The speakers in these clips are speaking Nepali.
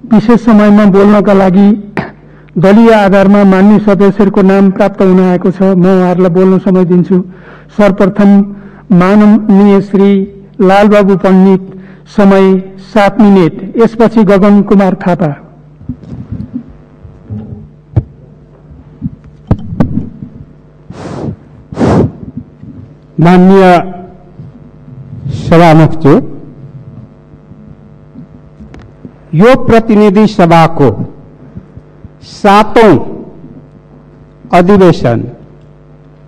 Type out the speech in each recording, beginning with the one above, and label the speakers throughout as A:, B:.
A: विशेष समयमा बोल्नका लागि दलीय आधारमा मान्य सदस्यहरूको नाम प्राप्त हुन आएको छ। म उहाँहरूलाई बोल्न समय दिन्छु। सर्वप्रथम माननीय श्री लालबाबु पण्डित, समय 7 मिनेट। यसपछि गगन कुमार थापा।
B: माननीय सभामुखज्यू, यो प्रतिनिधि सभाको 7औं अधिवेशन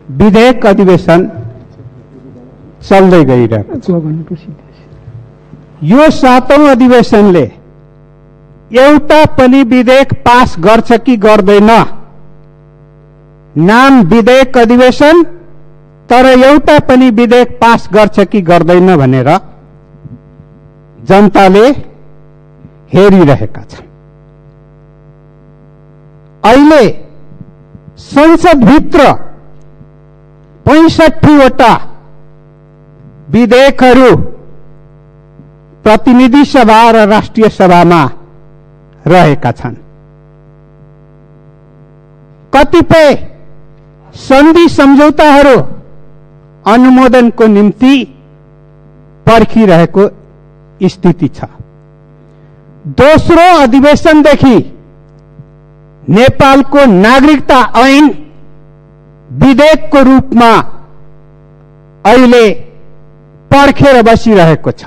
B: विधेयक अधिवेशन चल्दै गइरहेको छ। यो 7औं अधिवेशनले एउटा पनि विधेयक पास गर्छ कि गर्दैन? नाम विधेयक अधिवेशन, तर एउटा पनि विधेयक पास गर्छ कि गर्दैन भनेर जनताले हेरिरहेका छन्। अहिले संसदभित्र 65वटा विधेयकहरू प्रतिनिधि सभा र राष्ट्रिय सभामा रहेका छन्। कतिपय सन्धि सम्झौताहरू अनुमोदनको निम्ति पर्खिरहेको स्थिति छ। दोस्रो अधिवेशनदेखि नेपालको नागरिकता ऐन विधेयकको रूपमा अहिले पर्खेर बसिरहेको छ।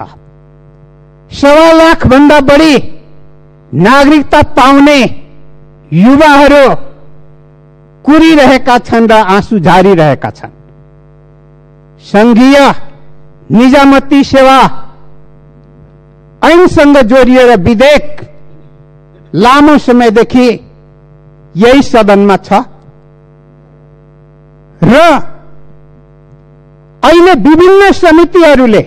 B: 1.25 लाख भन्दा बढी नागरिकता पाउने युवाहरू कुरिरहेका छन् र आँसु झारिरहेका छन्। संघीय निजामती सेवा ऐनसँग जोडिएर विधेयक लामो समयदेखि यही सदनमा छ र अहिले विभिन्न समितिहरूले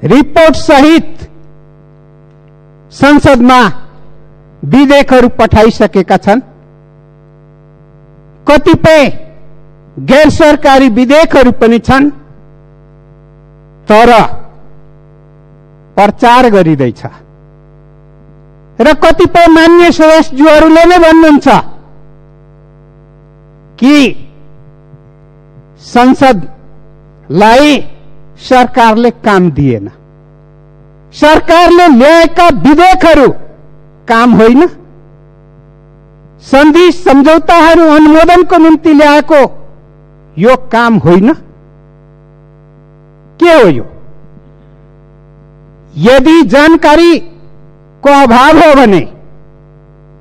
B: रिपोर्ट सहित संसदमा विधेयकहरू पठाइसकेका छन्। कतिपय गैर सरकारी विधेयकहरू पनि छन्, तर प्रचार गरिँदैछ र कतिपय मान्य सदस्यज्यूहरूले नै भन्नुहुन्छ कि संसदलाई सरकारले काम दिएन। सरकारले ल्याएका विधेयकहरू काम होइन। सन्धि सम्झौताहरू अनुमोदनको निम्ति ल्याएको यो काम होइन। के हो यो? यदि जानकारीको अभाव हो भने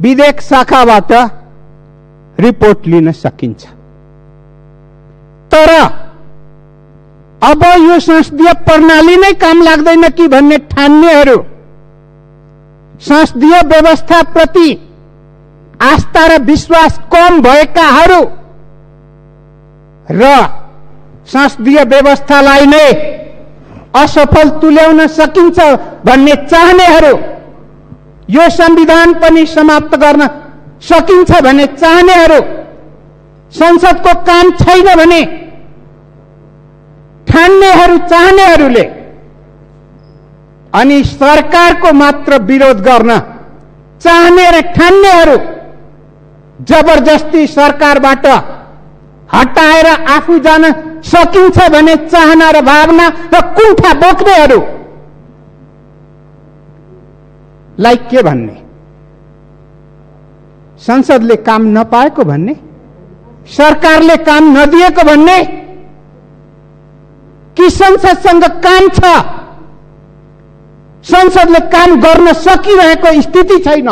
B: विधेयक शाखाबाट रिपोर्ट लिन सकिन्छ, तर अब यो संसदीय प्रणाली नै काम लाग्दैन कि भन्ने ठान्नेहरू, संसदीय व्यवस्थाप्रति आस्था र विश्वास कम भएकाहरू र संसदीय व्यवस्थालाई नै असफल तुल्याउन सकिन्छ भन्ने चाहनेहरू, यो संविधान पनि समाप्त गर्न सकिन्छ भन्ने चाहनेहरू, संसदको काम छैन भने ठान्नेहरू चाहनेहरूले अनि सरकारको मात्र विरोध गर्न चाहने र ठान्नेहरू जबरजस्ती सरकारबाट हटाएर आफू जान सकिन्छ भन्ने चाहना र भावना र कुण्ठा बोक्नेहरू लाई के भन्ने? संसदले काम नपाएको भन्ने? सरकारले काम नदिएको भन्ने? कि संसदसँग काम छ, संसदले काम गर्न सकिरहेको स्थिति छैन?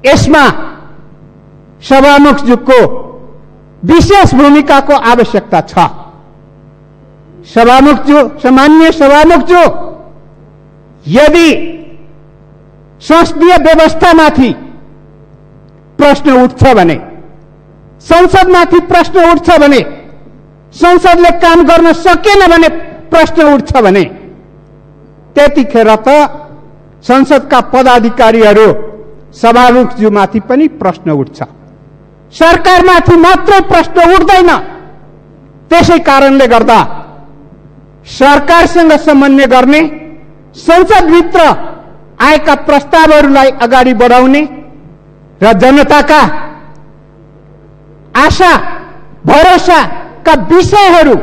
B: यसमा सभामुखज्यूको विशेष भूमिकाको आवश्यकता छ। सभामुखज्यू, सामान्य सभामुखज्यू, यदि संसदीय व्यवस्थामाथि प्रश्न उठ्छ भने, संसदमाथि प्रश्न उठ्छ भने, संसदले काम गर्न सकेन भने प्रश्न उठ्छ भने, त्यतिखेर त संसदका पदाधिकारीहरू सभामुखज्यूमाथि पनि प्रश्न उठ्छ। सरकारमाथि मात्र प्रश्न उठ्दैन। त्यसै कारणले गर्दा सरकारसँग समन्वय गर्ने, संसदभित्र आएका प्रस्तावहरूलाई अगाडि बढाउने र जनताका आशा भरोसाका विषयहरू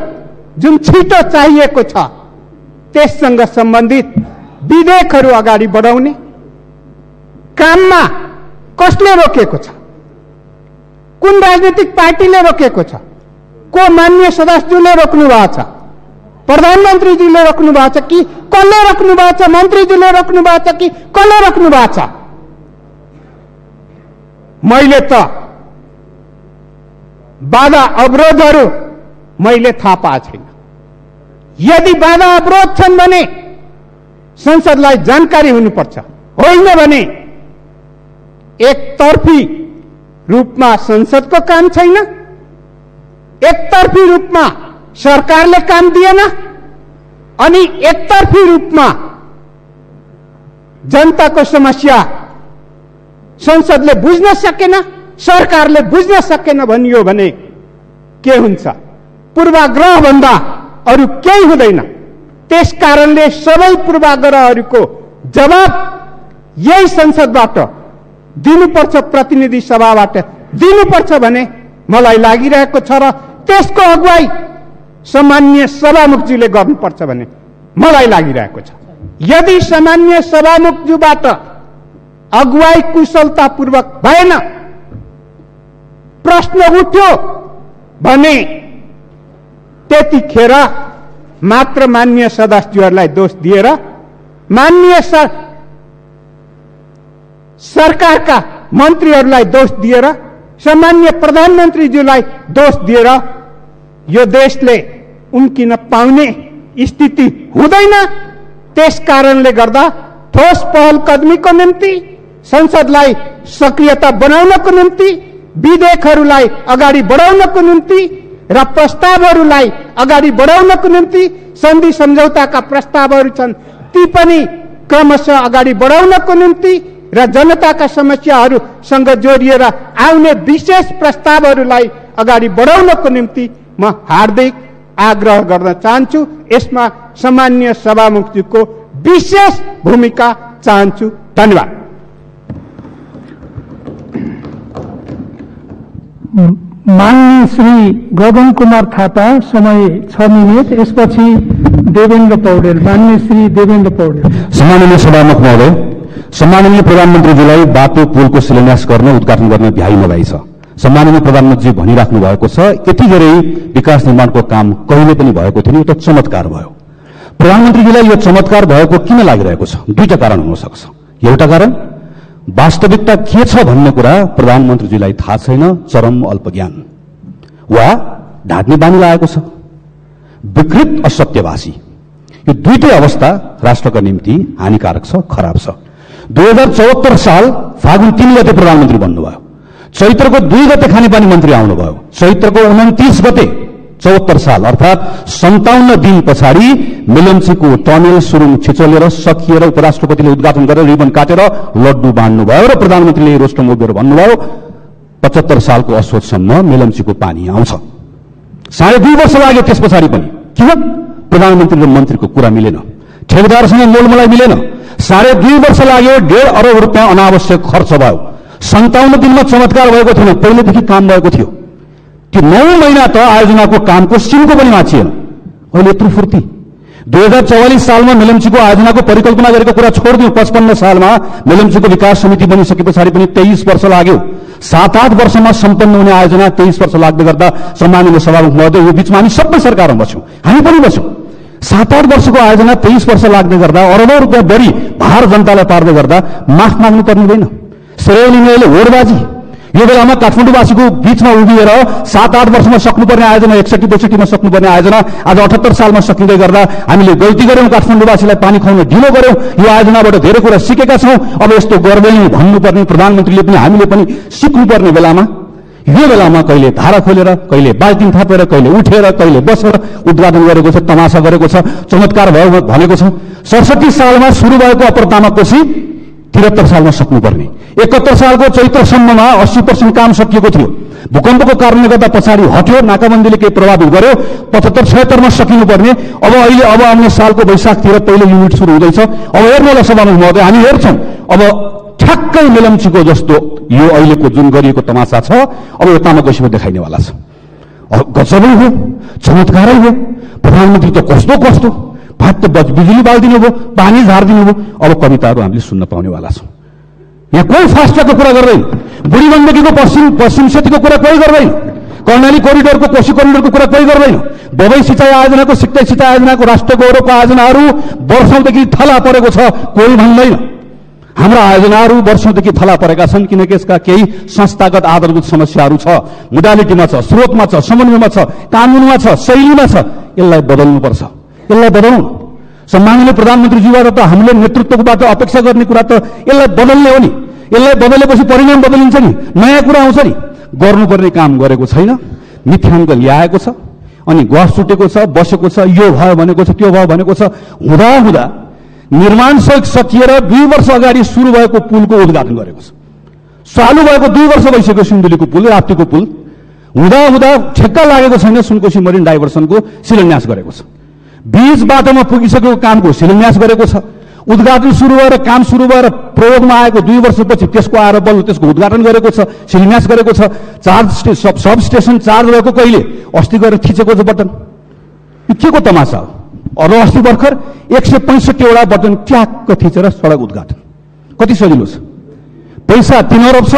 B: जुन छिटो चाहिएको छ त्यससँग सम्बन्धित विधेयकहरू अगाडि बढाउने काममा कसले रोकेको छ, कुन राजनीतिक पार्टीले रोकेको छ, को मान्य सदस्यले रोक्नु भएको छ, प्रधानमन्त्रीजीले रोक्नु भएको छ कि कसले रोक्नु भएको छ, मन्त्रीजीले रोक्नु भएको छ कि कसले रोक्नु भएको छ? मैले त बाधा अवरोधहरू मैले थाहा पाएको छैन। यदि बाधा अवरोध छन् भने संसदलाई जानकारी हुनुपर्छ, होइन भने एकतर्फी रूपमा संसदको काम छैन, एकतर्फी रूपमा सरकारले काम दिएन, अनि एकतर्फी रूपमा जनताको समस्या संसदले बुझ्न सकेन, सरकारले बुझ्न सकेन भनियो भने के हुन्छ? पूर्वाग्रह भन्दा अरू केही हुँदैन। त्यसकारणले सबै पूर्वाग्रहहरूको जवाब यही संसदबाट दिनुपर्छ, प्रतिनिधि सभाबाट दिनुपर्छ भने मलाई लागिरहेको छ र त्यसको अगुवाई सामान्य सभामुखज्यूले गर्नुपर्छ भने मलाई लागिरहेको छ। यदि सामान्य सभामुखज्यूबाट अगुवाई कुशलतापूर्वक भएन, प्रश्न उठ्यो भने त्यतिखेर मात्र मान्य सदस्यहरूलाई दोष दिएर, मान्य सरकारका मन्त्रीहरूलाई दोष दिएर, सामान्य प्रधानमन्त्रीज्यूलाई दोष दिएर यो देशले उम्किन पाउने स्थिति हुँदैन। त्यसकारणले गर्दा ठोस पहल कदमीको निम्ति, संसदलाई सक्रियता बनाउनको निम्ति, विधेयकहरूलाई अगाडि बढाउनको निम्ति र प्रस्तावहरूलाई अगाडि बढाउनको निम्ति सन्धि सम्झौताका प्रस्तावहरू छन् ती पनि क्रमशः अगाडि बढाउनको निम्ति र जनताका समस्याहरूसँग जोडिएर आउने विशेष प्रस्तावहरूलाई अगाडि बढाउनको निम्ति म हार्दिक आग्रह गर्न चाहन्छु। यसमा सामान्य सभामुखज्यूको विशेष भूमिका चाहन्छु। धन्यवाद।
A: माननीय श्री गगन कुमार थापा, समय 6 मिनट। यसपछि देवेन्द्र पौडेल। माननीय श्री देवेन्द्र पौडेल।
C: सम्माननीय सभामुख महोदय, सम्माननीय प्रधानमन्त्रीज्यूलाई बाटो पुलको शिलान्यास गर्न, उद्घाटन गर्न भ्याइ नभई छ। सम्माननीय प्रधानमन्त्री भनिराख्नु भएको छ यति धेरै विकास निर्माणको काम कहिले पनि भएको थिएन, यो त चमत्कार भयो। प्रधानमन्त्रीज्यूलाई यो चमत्कार भएको किन लागिरहेको छ? दुईटा कारण हुन सक्छ। एउटा कारण वास्तविकता के छ भन्ने कुरा प्रधानमन्त्रीज्यूलाई थाहा छैन, चरम अल्पज्ञान, वा ढाट्ने बानी लागेको छ, विकृत असत्यभाषी। यो दुईटै अवस्था राष्ट्रका निम्ति हानिकारक छ, खराब छ। 2074 साल फागुन 3 गते प्रधानमन्त्री बन्नुभयो, चैत्रको 2 गते खानेपानी मन्त्री आउनुभयो, चैत्रको 29 गते 74 साल अर्थात 57 दिन पछाडि मेलम्चीको टनेल सुरुङ छिचोलेर सकिएर उपराष्ट्रपतिले उद्घाटन गरेर रिबन काटेर लड्डु बाँड्नुभयो र प्रधानमन्त्रीले रोस्टम उभिएर भन्नुभयो 75 सालको असोजसम्म मेलम्चीको पानी आउँछ। 2.5 वर्ष लाग्यो त्यस पछाडि पनि। किन? प्रधानमन्त्री र मन्त्रीको कुरा मिलेन, ठेकेदारसँग मोलमलाई मिलेन। 2.5 वर्ष लाग्यो, 1.5 अरब रुपियाँ अनावश्यक खर्च भयो। 57 दिनमा चमत्कार भएको थिएन, पहिलेदेखि काम भएको थियो। त्यो 9 महिना त आयोजनाको कामको सिनको पनि माछिएन। अहिले यत्रो फुर्ती। 2044 सालमा मेलम्चीको आयोजनाको परिकल्पना गरेको कुरा छोडिदिउँ, 55 सालमा मेलम्चीको विकास समिति बनिसके पछाडि पनि 23 वर्ष लाग्यो। 7-8 वर्षमा सम्पन्न हुने आयोजना 23 वर्ष लाग्दै गर्दा सम्माननीय सभामुख महोदय, यो बीचमा हामी सबै सरकारमा बस्यौँ, हामी पनि बस्यौँ। 7-8 वर्षको आयोजना 23 वर्ष लाग्दै गर्दा अरबौं रुपियाँ बढी भार जनतालाई पार्दै गर्दा माफ माग्नु पर्ने हुँदैन। श्रेय लिनेले होडबाजी। यो बेलामा काठमाडौँवासीको बीचमा उभिएर 7-8 वर्षमा सक्नुपर्ने आयोजना 61-62 मा सक्नुपर्ने आयोजना आज 78 सालमा सकिँदै गर्दा हामीले गल्ती गर्यौं, काठमाडौँवासीलाई पानी खुवाउन ढिलो गर्यौं। यो आयोजनाबाट धेरै कुरा सिकेका छौं, अब यस्तो गर्दैन भन्नुपर्ने प्रधानमन्त्रीले पनि हामीले पनि सिक्नुपर्ने बेलामा, यो बेलामा कहिले धारा खोलेर, कहिले बाल्टिन थापेर, कहिले उठेर, कहिले बसेर उद्घाटन गरेको छ, तमासा गरेको छ, चमत्कार भयो भनेको छ। 67 सालमा सुरु भएको अपर कोशी 73 सालमा सक्नुपर्ने, 71 सालको चैत्रसम्ममा 80% काम सकिएको थियो। भूकम्पको कारणले गर्दा पछाडि हट्यो, नाकाबन्दीले केही प्रभावित गर्यो, 75-76 मा सकिनुपर्ने अब अहिले अब आउने सालको वैशाखतिर पहिलो युनिट सुरु हुँदैछ। अब हेर्नु होला सभामुख महोदय, हामी हेर्छौँ अब ठ्याक्कै मेलम्चीको जस्तो यो अहिलेको जुन गरिएको तमासा छ अब यो तामाकोसीमा देखाइनेवाला छ। गजबै हो, चमत्कारै हो। प्रधानमन्त्री त कस्तो कस्तो भात बिजुली बालिदिनु भयो, पानी झारिदिनु भयो। अब कविताहरू हामीले सुन्न पाउनेवाला छौँ। यहाँ कोही फास्टट्र्याकको कुरा गर्दैन, बुढी गण्डकीको पश्चिम सेतुको कुरा कोही गर्दैन, कर्णाली कोरिडोरको कोशी कोरिडोरको कुरा कोही गर्दैन। बबई सिँचाइ आयोजनाको, सिक्दै सिँचाइ आयोजनाको, राष्ट्र गौरवको आयोजनाहरू वर्षौंदेखि थला परेको छ, कोही भन्दैन। हाम्रा आयोजनाहरू वर्षौंदेखि थला परेका छन् किनकि यसका केही संस्थागत आधारभूत समस्याहरू छ, मोडालिटीमा छ, स्रोतमा छ, समन्वयमा छ, कानूनमा छ, शैलीमा छ। यसलाई बदल्नुपर्छ, यसलाई बदलौँ। सम्माननीय प्रधानमन्त्रीज्यूबाट त हामीले नेतृत्वबाट अपेक्षा गर्ने कुरा त यसलाई बदल्ने हो नि। यसलाई बदलेपछि परिणाम बदलिन्छ नि, नयाँ कुरा आउँछ नि। गर्नुपर्ने काम गरेको छैन, मिथ्याङ्क ल्याएको छ, अनि गफ सुटेको छ, बसेको छ, यो भयो भनेको छ, त्यो भयो भनेको छ। हुँदा निर्माण सकिएर 2 वर्ष अगाडि सुरु भएको पुलको उद्घाटन गरेको छ। चालु भएको 2 वर्ष भइसक्यो सिन्धुलीको पुल, राप्तीको पुल। हुँदा ठेक्का लागेको छैन, सुनकोशी मरिन डाइभर्सनको शिलान्यास गरेको छ। बीच बाटोमा पुगिसकेको कामको शिलान्यास गरेको छ। उद्घाटन सुरु भएर काम सुरु भएर प्रयोगमा आएको 2 वर्षपछि त्यसको आएर बल्ल त्यसको उद्घाटन गरेको छ, शिलान्यास गरेको छ। सब स्टेशन चार्ज भएको कहिले अस्ति गएर थिचेको छ बटन। यो के को तमासा हो? अरू अस्ति भर्खर 165 वटा बटन ट्याक्क थिचेर सडक उद्घाटन। कति सजिलो छ? पैसा 3 अरब छ,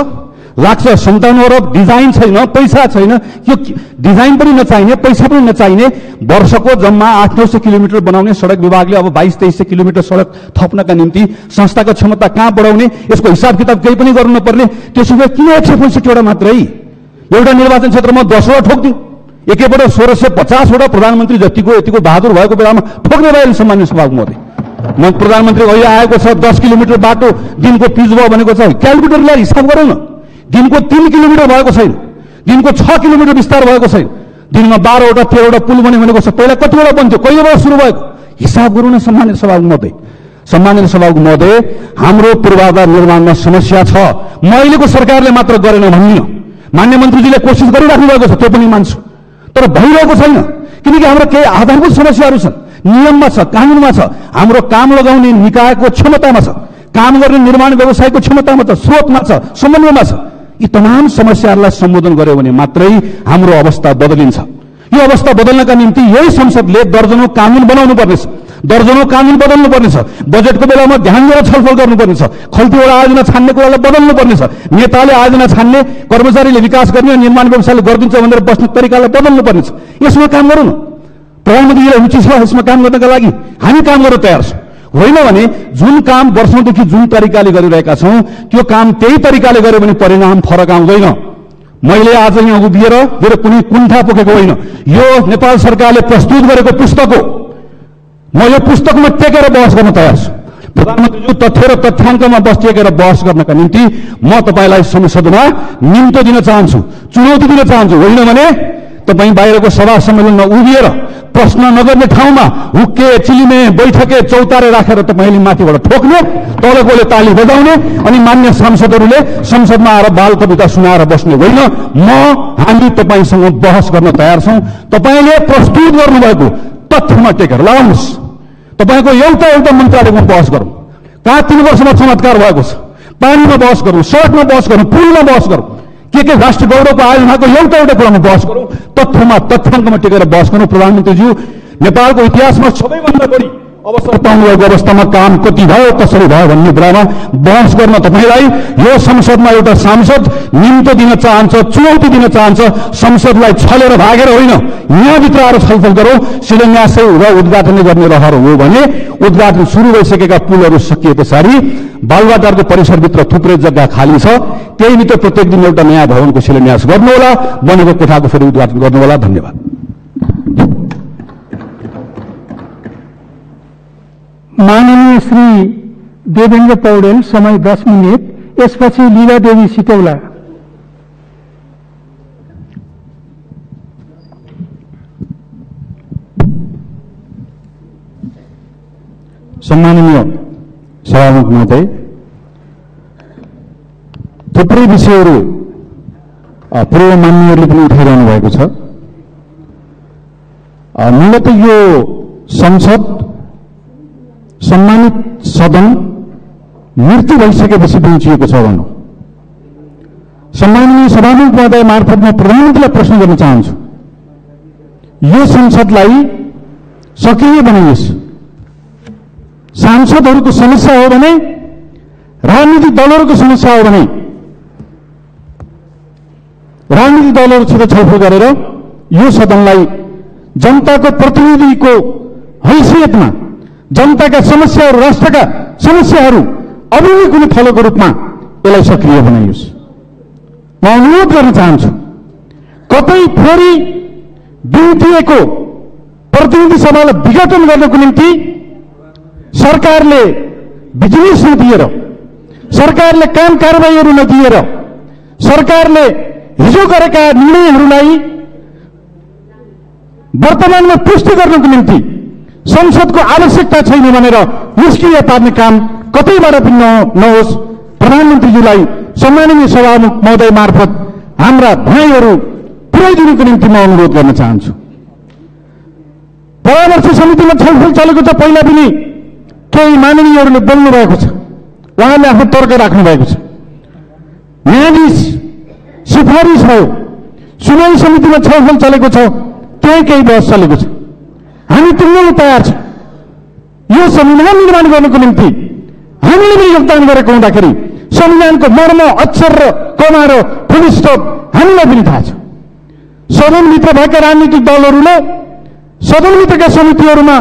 C: लाग्छ 57 अरब। डिजाइन छैन, पैसा छैन, यो डिजाइन पनि नचाहिने, पैसा पनि नचाहिने। वर्षको जम्मा 800-900 किलोमिटर बनाउने सडक विभागले अब 2200-2300 किलोमिटर सडक थप्नका निम्ति संस्थाको क्षमता कहाँ बढाउने, यसको हिसाब किताब केही पनि गर्नु नपर्ने। त्यसो भए किन 165 वटा मात्रै? एउटा निर्वाचन क्षेत्रमा 10 वटा ठोक्दिउँ, एकैपल्ट 1650 वटा प्रधानमन्त्री जतिको यतिको बहादुर भएको बेलामा ठोक्ने भयो। सम्माननीय सभामुख महोदय, म प्रधानमन्त्री अहिले आएको छ, 10 किलोमिटर बाटो दिनको पिच भयो भनेको छ। क्यालकुलेटरलाई हिसाब गरौँ न, दिनको 3 किलोमिटर भएको छैन, दिनको 6 किलोमिटर विस्तार भएको छैन, दिनमा 12 वटा 13 वटा पुल बन्यो भनेको छ। पहिला कतिवटा बन्थ्यो, कहिलेबाट सुरु भएको? हिसाब गरौँ न सम्माननीय सभामुख महोदय। सम्माननीय सभामुख महोदय, हाम्रो पूर्वाधार निर्माणमा समस्या छ। म अहिलेको सरकारले मात्र गरेन भन्दिनँ, मान्य मन्त्रीजीले कोसिस गरिराख्नु भएको छ, त्यो पनि मान्छु, तर भइरहेको छैन। किनकि हाम्रो केही आधारभूत समस्याहरू छन्, नियममा छ, कानूनमा छ, हाम्रो काम लगाउने निकायको क्षमतामा छ, काम गर्ने निर्माण व्यवसायको क्षमतामा छ, स्रोतमा छ, समन्वयमा छ। यी तमाम समस्याहरूलाई सम्बोधन गर्यो भने मात्रै हाम्रो अवस्था बदलिन्छ। यो अवस्था बदल्नका निम्ति यही संसदले दर्जनौं कानून बनाउनु पर्नेछ, दर्जनौं कानून बदल्नु पर्नेछ। बजेटको बेलामा ध्यान दिएर छलफल गर्नुपर्नेछ। खल्तीवटा आयोजना छान्ने कुरालाई बदल्नु पर्नेछ। नेताले आयोजना छान्ने, कर्मचारीले विकास गर्ने, निर्माण व्यवसायले गरिदिन्छ भनेर बस्ने तरिकालाई बदल्नु पर्नेछ। यसमा काम गरौँ न। प्रधानमन्त्रीलाई रुचि छ यसमा काम गर्नका लागि, हामी काम गर्न तयार छौँ। होइन भने जुन काम वर्षौंदेखि जुन तरिकाले गरिरहेका छौँ त्यो काम त्यही तरिकाले गर्यो भने परिणाम फरक आउँदैन। मैले आज यहाँ उभिएर मेरो कुनै कुण्ठा पोखेको होइन, यो नेपाल सरकारले प्रस्तुत गरेको पुस्तक हो। म यो पुस्तकमा टेकेर बहस गर्न तयार छु। प्रधानमन्त्रीज्यू तथ्य र तथ्याङ्कमा टेकेर बहस गर्नका निम्ति म तपाईँलाई संसदमा निम्तो दिन चाहन्छु, चुनौती दिन चाहन्छु। होइन भने तपाईँ बाहिरको सभा सम्मेलनमा उभिएर प्रश्न नगर्ने ठाउँमा हुक्के चिलिमे बैठके चौतारे राखेर तपाईँले माथिबाट ठोक्ने, तलकोले ताली बजाउने, अनि मान्य सांसदहरूले संसदमा आएर बाल कविता सुनाएर बस्ने होइन। हामी तपाईँसँग बहस गर्न तयार छौँ। तपाईँले प्रस्तुत गर्नुभएको तथ्यमा टेकेर लगाउनुहोस्। तपाईँको एउटा मन्त्रालयमा बहस गरौँ, कहाँ 3 वर्षमा चमत्कार भएको छ, पानीमा बहस गरौँ, सडकमा बहस गरौँ, पुलमा बहस गरौँ, के राष्ट्र गौरवको आयोजनाको एउटा कुरामा बहस गरौँ, तथ्यमा तथ्याङ्कमा टेकेर बहस गरौँ। प्रधानमन्त्रीज्यू, नेपालको इतिहासमा सबैभन्दा बढी अवसर पाउनुभएको अवस्थामा काम कति भयो, कसरी भयो भन्ने कुरामा बहस गर्न तपाईँलाई यो संसदमा एउटा सांसद निम्तो दिन चाहन्छ, चुनौती दिन चाहन्छ। संसदलाई छलेर भागेर होइन, यहाँभित्र आएर छलफल गरौँ। शिलान्यासै र उद्घाटन गर्ने रहर हो भने उद्घाटन सुरु भइसकेका पुलहरू सकिए पछाडि बालुवाटारको परिसरभित्र थुप्रै जग्गा खाली छ, त्यही भित्र प्रत्येक दिन एउटा नयाँ भवनको शिलान्यास गर्नुहोला, बनेको कोठाको फेरि उद्घाटन गर्नुहोला। धन्यवाद।
A: माननीय श्री देवेन्द्र पौडेल, समय 10 मिनट। यसपछि लीला देवी सिटौला।
C: सम्माननीय सभामुख महोदय, थुप्रै विषयहरू पूर्व मान्यहरूले पनि उठाइरहनु भएको छ। मूलत यो संसद सम्मानित सदन मृत्यु भइसकेपछि पहुँचिएको छ भनौँ। सम्माननीय सभामुख महोदय मार्फत म प्रधानमन्त्रीलाई प्रश्न गर्न चाहन्छु, यो संसदलाई सक्रिय बनाइयोस्। सांसदहरूको समस्या हो भने, राजनीतिक दलहरूको समस्या हो भने राजनीतिक दलहरूसित छलफल गरेर यो सदनलाई जनताको प्रतिनिधिको हैसियतमा जनताका समस्याहरू, राष्ट्रका समस्याहरू अभिमुख हुने थलोको रूपमा यसलाई सक्रिय बनाइयोस्। म अनुरोध गर्न चाहन्छु, कतै फेरि बिउतिएको प्रतिनिधि सभालाई विघटन गर्नको निम्ति सरकारले बिजनेस नदिएर, सरकारले काम कारबाहीहरू नदिएर, सरकारले हिजो गरेका निर्णयहरूलाई वर्तमानमा पुष्टि गर्नको निम्ति संसदको आवश्यकता छैन भनेर निष्क्रिय पार्ने काम कतैबाट पनि नहोस्। प्रधानमन्त्रीज्यूलाई सम्माननीय सभामुख महोदय मार्फत हाम्रा भनाइहरू पुर्याइदिनुको निम्ति म अनुरोध गर्न चाहन्छु। परामर्श समितिमा छलफल चलेको छ, पहिला पनि केही माननीयहरूले बोल्नु भएको छ, उहाँले आफ्नो तर्क राख्नु भएको छ। न्यायाधीश सिफारिस भयो, सुनवाई समितिमा छलफल चलेको छ, त्यही केही बहस चलेको छ। हामी तुल्न तयार छौँ। यो संविधान निर्माण गर्नको निम्ति हामीले पनि योगदान गरेको हुँदाखेरि संविधानको मर्म, अक्षर र कमा र फुल स्टप हामीलाई पनि थाहा छ। सदनभित्र भएका राजनीतिक दलहरूले सदनभित्रका समितिहरूमा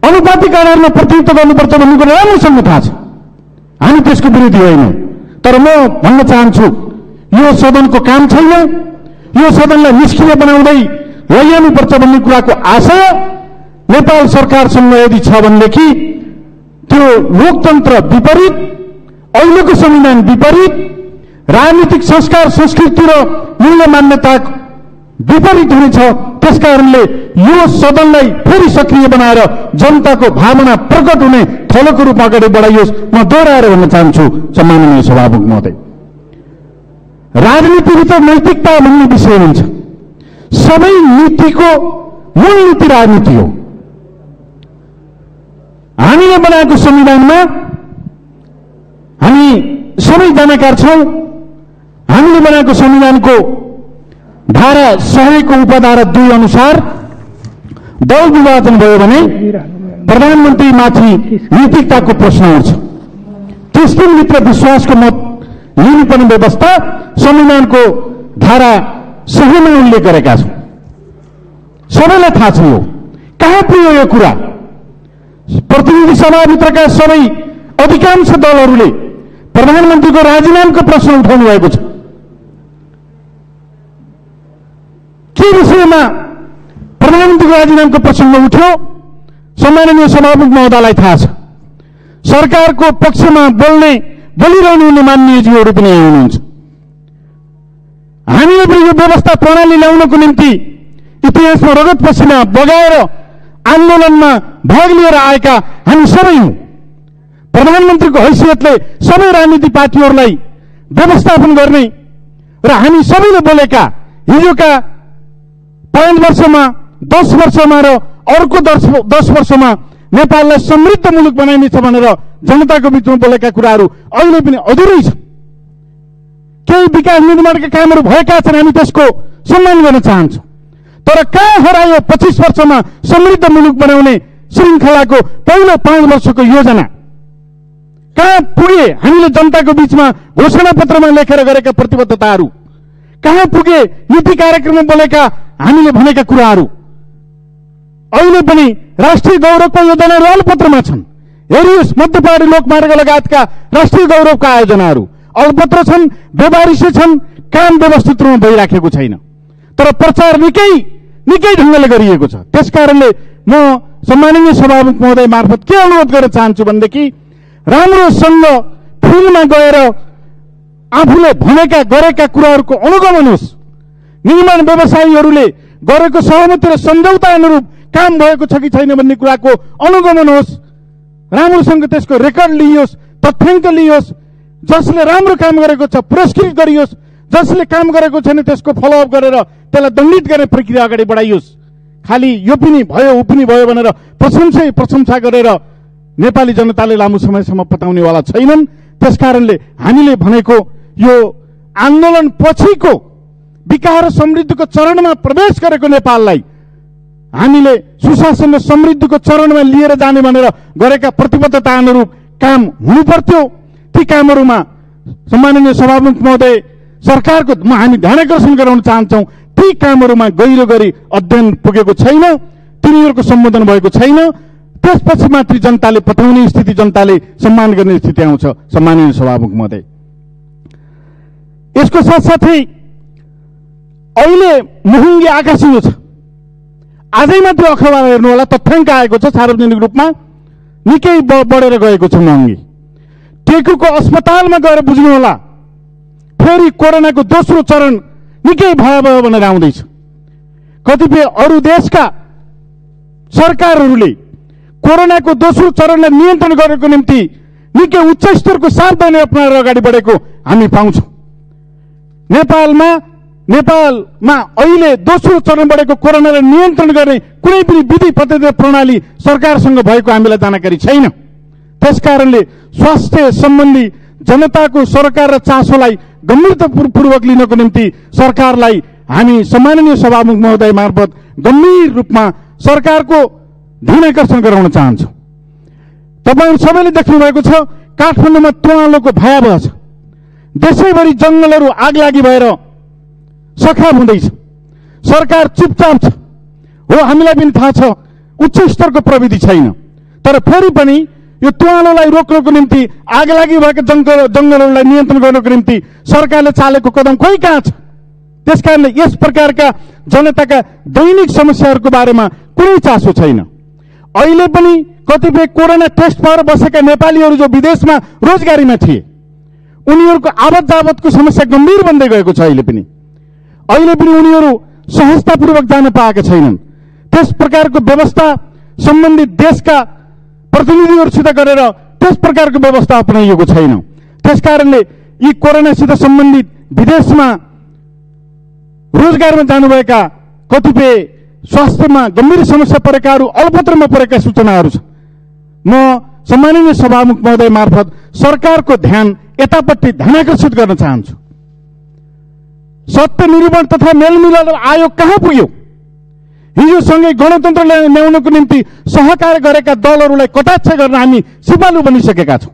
C: अनुपातिक आधारमा प्रतिनिधित्व गर्नुपर्छ भन्ने कुरा राम्रोसँग थाहा छ। हामी त्यसको विरोधी होइनौँ, तर म भन्न चाहन्छु, यो सदनको काम छैन। यो सदनलाई निष्क्रिय बनाउँदै लैजानुपर्छ भन्ने कुराको आशय नेपाल सरकारसँग यदि छ भनेदेखि त्यो लोकतन्त्र विपरीत, अहिलेको संविधान विपरीत, राजनीतिक संस्कार, संस्कृति र मूल्य मान्यता विपरीत हुनेछ। त्यसकारणले यो सदनलाई फेरि सक्रिय बनाएर जनताको भावना प्रकट हुने थलोको रूपमा अगाडि बढाइयोस्। म दोहोऱ्याएर भन्न चाहन्छु सम्माननीय सभामुख महोदय, राजनीतिभित्र नैतिकता भन्ने विषय हुन्छ। सबै नीतिको मूल नीति राजनीति हो। हामीले बनाएको संविधानमा हामी सबै जानकार छौँ। हामीले बनाएको संविधानको धारा 100 को उपधारा 2 अनुसार दल विभाजन भयो भने प्रधानमन्त्रीमाथि नैतिकताको प्रश्न उठ्छ। त्यस दिनभित्र विश्वासको मत लिनुपर्ने व्यवस्था संविधानको धारा 100 मा उल्लेख गरेका छौँ। सबैलाई थाहा छ यो कहाँ पुग्यो यो कुरा। प्रतिनिधि सभाभित्रका सबै अधिकांश दलहरूले प्रधानमन्त्रीको राजीनामाको प्रश्न उठाउनु भएको छ। के विषयमा प्रधानमन्त्रीको राजीनामाको प्रसङ्ग उठ्यो सम्माननीय सभामुख महोदयलाई थाहा छ। सरकारको पक्षमा बोलिरहनु हुने माननीयज्यूहरू पनि यहाँ हुनुहुन्छ। हामीले पनि यो व्यवस्था प्रणाली ल्याउनको निम्ति इतिहासमा रगत पसिना बगाएर आन्दोलनमा भाग लिएर आएका हामी सबै हौँ। प्रधानमन्त्रीको हैसियतले सबै राजनीतिक पार्टीहरूलाई व्यवस्थापन गर्ने र हामी सबैले बोलेका हिजोका 5 वर्षमा 10 वर्षमा र अर्को 10 वर्षमा नेपाललाई समृद्ध मुलुक बनाइनेछ भनेर जनताको बीचमा बोलेका कुराहरू अहिले पनि अधुरै छ। केही विकास निर्माणका कामहरू भएका छन्, हामी त्यसको सम्मान गर्न चाहन्छौँ। तर कहाँ हरायो 25 वर्षमा समृद्ध मुलुक बनाउने श्रृङ्खलाको पहिलो 5 वर्षको योजना? कहाँ पुगे हामीले जनताको बीचमा घोषणा पत्रमा लेखेर गरेका प्रतिबद्धताहरू? कहाँ पुगे नीति कार्यक्रममा बोलेका हामीले भनेका कुराहरू? अहिले पनि राष्ट्रिय गौरवका योजनाहरू अलपत्रमा छन्। हेरियोस्, मध्यपहाडी लोकमार्ग लगायतका राष्ट्रिय गौरवका आयोजनाहरू अलपत्र छन्, व्यवहारिसे छन्, काम व्यवस्थित रूपमा भइराखेको छैन। तर प्रचार निकै ढङ्गले गरिएको छ। त्यसकारणले म सम्माननीय सभामुख महोदय मार्फत के अनुरोध गर्न चाहन्छु भनेदेखि राम्रोसँग फिल्डमा गएर आफूले भनेका गरेका कुराहरूको अनुगमन होस्। निर्माण व्यवसायीहरूले गरेको सहमति र सम्झौता अनुरूप काम भएको छ कि छैन भन्ने कुराको अनुगमन होस्। राम्रोसँग त्यसको रेकर्ड लिइयोस्, तथ्याङ्क लिइयोस्।
D: जसले राम्रो काम गरेको छ पुरस्कृत गरियोस्, जसले काम गरेको छैन त्यसको फलोअप गरेर त्यसलाई दण्डित गर्ने प्रक्रिया अगाडि बढाइयोस्। खालि यो पनि भयो ऊ पनि भयो भनेर प्रशंसा गरेर नेपाली जनताले लामो समयसम्म पताउनेवाला छैनन्। त्यसकारणले हामीले भनेको यो आन्दोलन पछिको विकास र समृद्धिको चरणमा प्रवेश गरेको नेपाललाई हामीले सुशासन र समृद्धिको चरणमा लिएर जाने भनेर गरेका प्रतिबद्धता अनुरूप काम हुनु पर्थ्यो। ती कामहरूमा सम्माननीय सभामुख महोदय सरकारको हामी ध्यानकर्षण गराउन चाहन्छौँ। ती कामहरूमा गहिरो गरी अध्ययन पुगेको छैन, तिनीहरूको सम्बोधन भएको छैन। त्यसपछि मात्रै जनताले पठाउने स्थिति, जनताले सम्मान गर्ने स्थिति आउँछ। सम्माननीय सभामुख महोदय, यसको साथसाथै अहिले महँगी आकाशियो छ। आजै मात्रै अखबार हेर्नु होला, तथ्याङ्क आएको छ सार्वजनिक रूपमा निकै बढेर गएको छ महँगी। टेकुको अस्पतालमा गएर बुझ्नु होला, फेरि कोरोनाको दोस्रो चरण निकै भयावह भनेर आउँदैछ। कतिपय अरू देशका सरकारहरूले कोरोनाको दोस्रो चरणलाई नियन्त्रण गरेको निम्ति निकै उच्च स्तरको सावधानी अपनाएर अगाडि बढेको हामी पाउँछौँ। नेपालमा अहिले दोस्रो चरण बढेको कोरोनालाई नियन्त्रण गर्ने कुनै पनि विधि पद्धति प्रणाली सरकारसँग भएको हामीलाई जानकारी छैन। त्यसकारणले स्वास्थ्य सम्बन्धी जनताको सरकार र चासोलाई गम्भीरतापूर्वक लिनको निम्ति सरकारलाई हामी सम्माननीय सभामुख महोदय मार्फत गम्भीर रूपमा सरकारको ध्यान आकर्षण गराउन चाहन्छौँ। तपाईहरु सबैले देख्नु भएको छ काठमाडौँमा तुवालोको भयावह छ। देशैभरि जंगलहरू आगलागी भएर सखाप हुँदैछ। सरकार चुपचाप छ। हो, हामीलाई पनि थाहा छ उच्च स्तरको प्रविधि छैन, तर फेरि पनि यो तुवालोलाई रोक्नको निम्ति, आगलागी भएका जंगलहरूलाई नियन्त्रण गर्नको निम्ति सरकारले चालेको कदम खोइ कहाँ छ। त्यसकारणले यस प्रकारका जनताका दैनिक समस्याहरूको बारेमा कुनै चासो छैन। अहिले पनि कतिपय कोरोना टेस्ट भएर बसेका नेपालीहरू जो विदेशमा रोजगारीमा थिए उनीहरूको आवत जावतको समस्या गम्भीर बन्दै गएको छ। अहिले पनि उनीहरू सहजतापूर्वक जान पाएका छैनन्। त्यस प्रकारको व्यवस्था सम्बन्धित देशका प्रतिनिधिहरूसित गरेर त्यस प्रकारको व्यवस्था अपनाइएको छैन। त्यसकारणले यी कोरोनासित सम्बन्धित विदेशमा रोजगारमा जानुभएका कतिपय स्वास्थ्यमा गम्भीर समस्या परेकाहरू अलपत्रमा परेका सूचनाहरू छ। म सम्माननीय सभामुख महोदय मार्फत सरकारको ध्यान यतापट्टि ध्यानाकर्षित गर्न चाहन्छु। सत्य निरूपण तथा मेलमिलाप आयोग कहाँ पुग्यो? हिजोसँगै गणतन्त्र ल्याउनको निम्ति सहकार्य गरेका दलहरूलाई कटाक्ष गर्न हामी सिपालु बनिसकेका छौँ।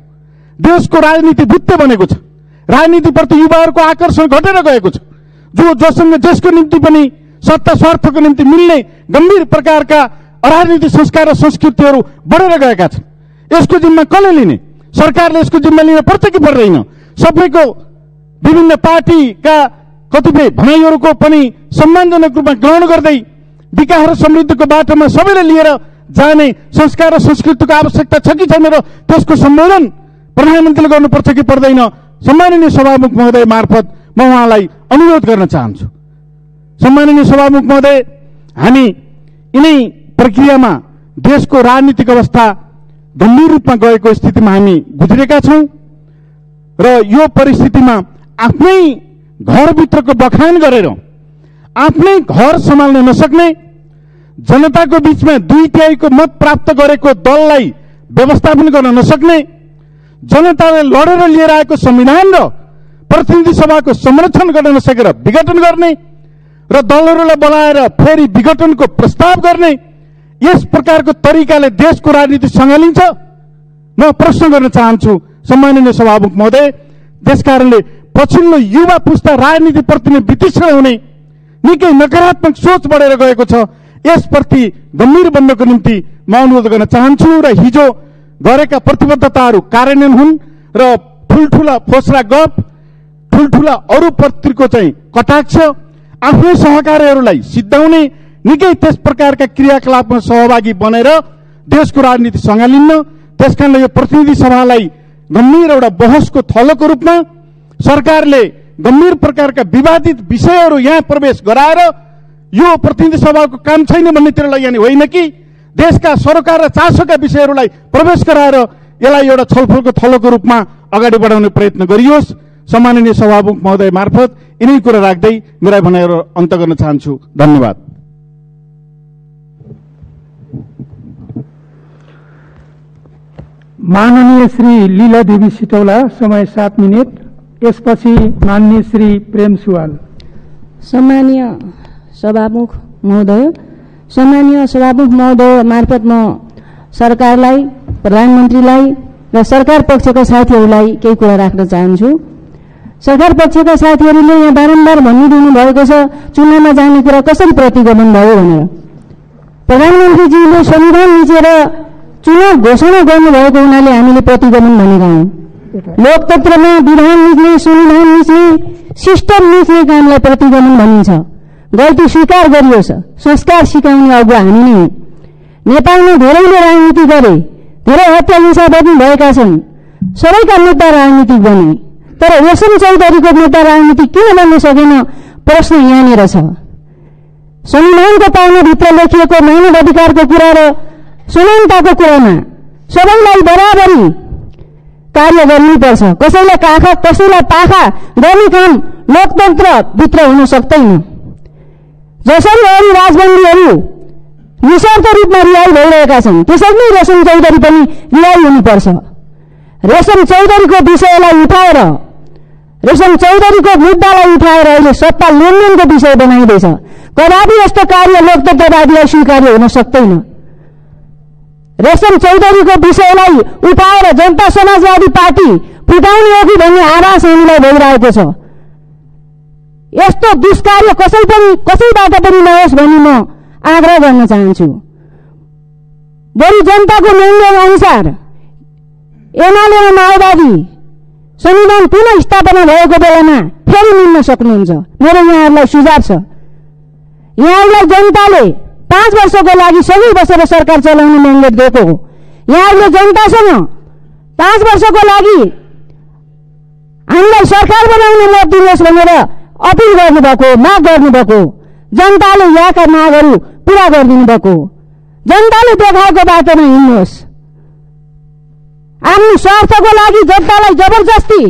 D: देशको राजनीति भुत्ते बनेको छ। राजनीतिप्रति युवाहरूको आकर्षण घटेर गएको छ। जससँग जसको निम्ति पनि सत्ता स्वार्थको निम्ति मिल्ने गम्भीर प्रकारका अराजनीतिक संस्कार र संस्कृतिहरू बढेर गएका छन्। यसको जिम्मा कसले लिने? सरकारले यसको जिम्मा लिन पर्छ कि पर्दैन? सबैको विभिन्न पार्टीका कतिपय भनाइहरूको पनि सम्मानजनक रूपमा ग्रहण गर्दै विकास र समृद्धिको बाटोमा सबैले लिएर जाने संस्कार र संस्कृतिको आवश्यकता छ कि छैन र त्यसको सम्बोधन प्रधानमन्त्रीले गर्नुपर्छ कि पर्दैन? सम्माननीय सभामुख महोदय मार्फत म उहाँलाई अनुरोध गर्न चाहन्छु। सम्माननीय सभामुख महोदय, हामी यिनै प्रक्रियामा देशको राजनीतिक अवस्था गम्भीर रूपमा गएको स्थितिमा हामी गुज्रेका छौँ र यो परिस्थितिमा आफ्नै घरभित्रको बखान गरेर आफ्नै घर सम्हाल्न नसक्ने, जनताको बीचमा 2/3 मत प्राप्त गरेको दललाई व्यवस्थापन गर्न नसक्ने, जनताले लडेर लिएर आएको संविधान र प्रतिनिधि सभाको संरक्षण गर्न नसकेर विघटन गर्ने र दलहरूलाई बोलाएर फेरि विघटनको प्रस्ताव गर्ने, यस प्रकारको तरिकाले देशको राजनीति सँगालिन्छ? म प्रश्न गर्न चाहन्छु सम्माननीय सभामुख महोदय। त्यसकारणले पछिल्लो युवा पुस्ता राजनीतिप्रति नै वितृष्ण हुने निकै नकारात्मक सोच बढेर गएको छ। यसप्रति गम्भीर बन्नको निम्ति म अनुरोध गर्न चाहन्छु र हिजो गरेका प्रतिबद्धताहरू कार्यान्वयन हुन् र ठुल्ठुला फोस्रा गफ, ठुल्ठुला अरू प्रतिको चाहिँ कटाक्ष, आफ्नै सहकारीहरूलाई सिद्धाउने निकै त्यस प्रकारका क्रियाकलापमा सहभागी बनेर देशको राजनीति सँगालिन्न। त्यसकारणले यो प्रतिनिधि सभालाई गम्भीर एउटा बहसको थलोको रूपमा सरकारले गम्भीर प्रकारका विवादित विषयहरू यहाँ प्रवेश गराएर यो प्रतिनिधि सभाको काम छैन भन्नेतिर लैजाने होइन कि देशका सरकार र चासोका विषयहरूलाई प्रवेश गराएर यसलाई एउटा छलफलको थलोको रूपमा अगाडि बढाउने प्रयत्न गरियोस्। सम्माननीय सभामुख महोदय मार्फत यिनै कुरा राख्दै मेरा भनाइहरू अन्त गर्न चाहन्छु। धन्यवाद।
A: माननीय श्री लीला देवी सिटौला, समय 7 मिनट। यसपछि माननीय श्री प्रेम सुवाल।
E: सम्मानीय सभामुख महोदय, सम्मानीय सभामुख महोदय मार्फत म सरकारलाई, प्रधानमन्त्रीलाई र सरकार पक्षका साथीहरूलाई केही कुरा राख्न चाहन्छु। सरकार पक्षका साथीहरूले यहाँ बारम्बार भनिदिनु भएको छ चुनावमा जाने कुरा कसरी प्रतिगमन भयो भनेर। प्रधानमन्त्रीजीले संविधान मिचेर चुनाव घोषणा गर्नुभएको हुनाले हामीले प्रतिगमन भनेका हौँ। लोकतन्त्रमा विधान मिच्ने, संविधान मिच्ने, सिस्टम मिच्ने कामलाई प्रतिगमन भनिन्छ। गल्ती स्वीकार गरियोस्, संस्कार सिकाउने अगुवा हामी नै हौँ। नेपालमा धेरैले राजनीति गरे, धेरै हत्या हिंसा बग्नु भएका छन्, सबैका मुद्दा राजनीतिक बने। तर रेशम चौधरीको मुद्दा राजनीतिक किन बन्न सकेन, प्रश्न यहाँनिर छ। संविधानको पाउनाभित्र लेखिएको मानव अधिकारको कुरा र समानताको कुरामा सबैलाई बराबरी कार्य गर्नुपर्छ। कसैलाई काखा कसैलाई पाखा गर्ने काम लोकतन्त्रभित्र हुन सक्दैन। जसरी अरू राजबन्दीहरू निशर्त रूपमा रिहाई भइरहेका छन्, त्यसरी नै रेशम चौधरी पनि रिहाई हुनुपर्छ। रेशम चौधरीको विषयलाई उठाएर, रेशम चौधरीको मुद्दालाई उठाएर अहिले सत्ता लेनदेनको विषय बनाइँदैछ। कदापि यस्तो कार्य लोकतन्त्रवादीलाई स्वीकार्य हुन सक्दैन। रेशम चौधरीको विषयलाई उठाएर जनता समाजवादी पार्टी फुटाउने हो कि भन्ने आभास हामीलाई भइरहेको छ। यस्तो दुष्कार्य कसैबाट पनि नहोस् भनी म आग्रह गर्न चाहन्छु। बरु जनताको निर्णय अनुसार एमाले र माओवादी संविधान पुनः स्थापना भएको बेलामा फेरि मिल्न सक्नुहुन्छ। मेरो यहाँहरूलाई सुझाव छ, यहाँहरूलाई जनताले 5 वर्षको लागि सँगै बसेर सरकार चलाउने म्यान्डेट दिएको हो। यहाँहरूले जनतासँग 5 वर्षको लागि हामीलाई सरकार बनाउन मत दिनुहोस् भनेर अपिल गर्नुभएको, माग गर्नुभएको। जनताले यहाँका मागहरू पूरा गरिदिनु भएको। जनताले देखाएको बाटोमा हिँड्नुहोस्। आफ्नो स्वार्थको लागि जनतालाई जबरजस्ती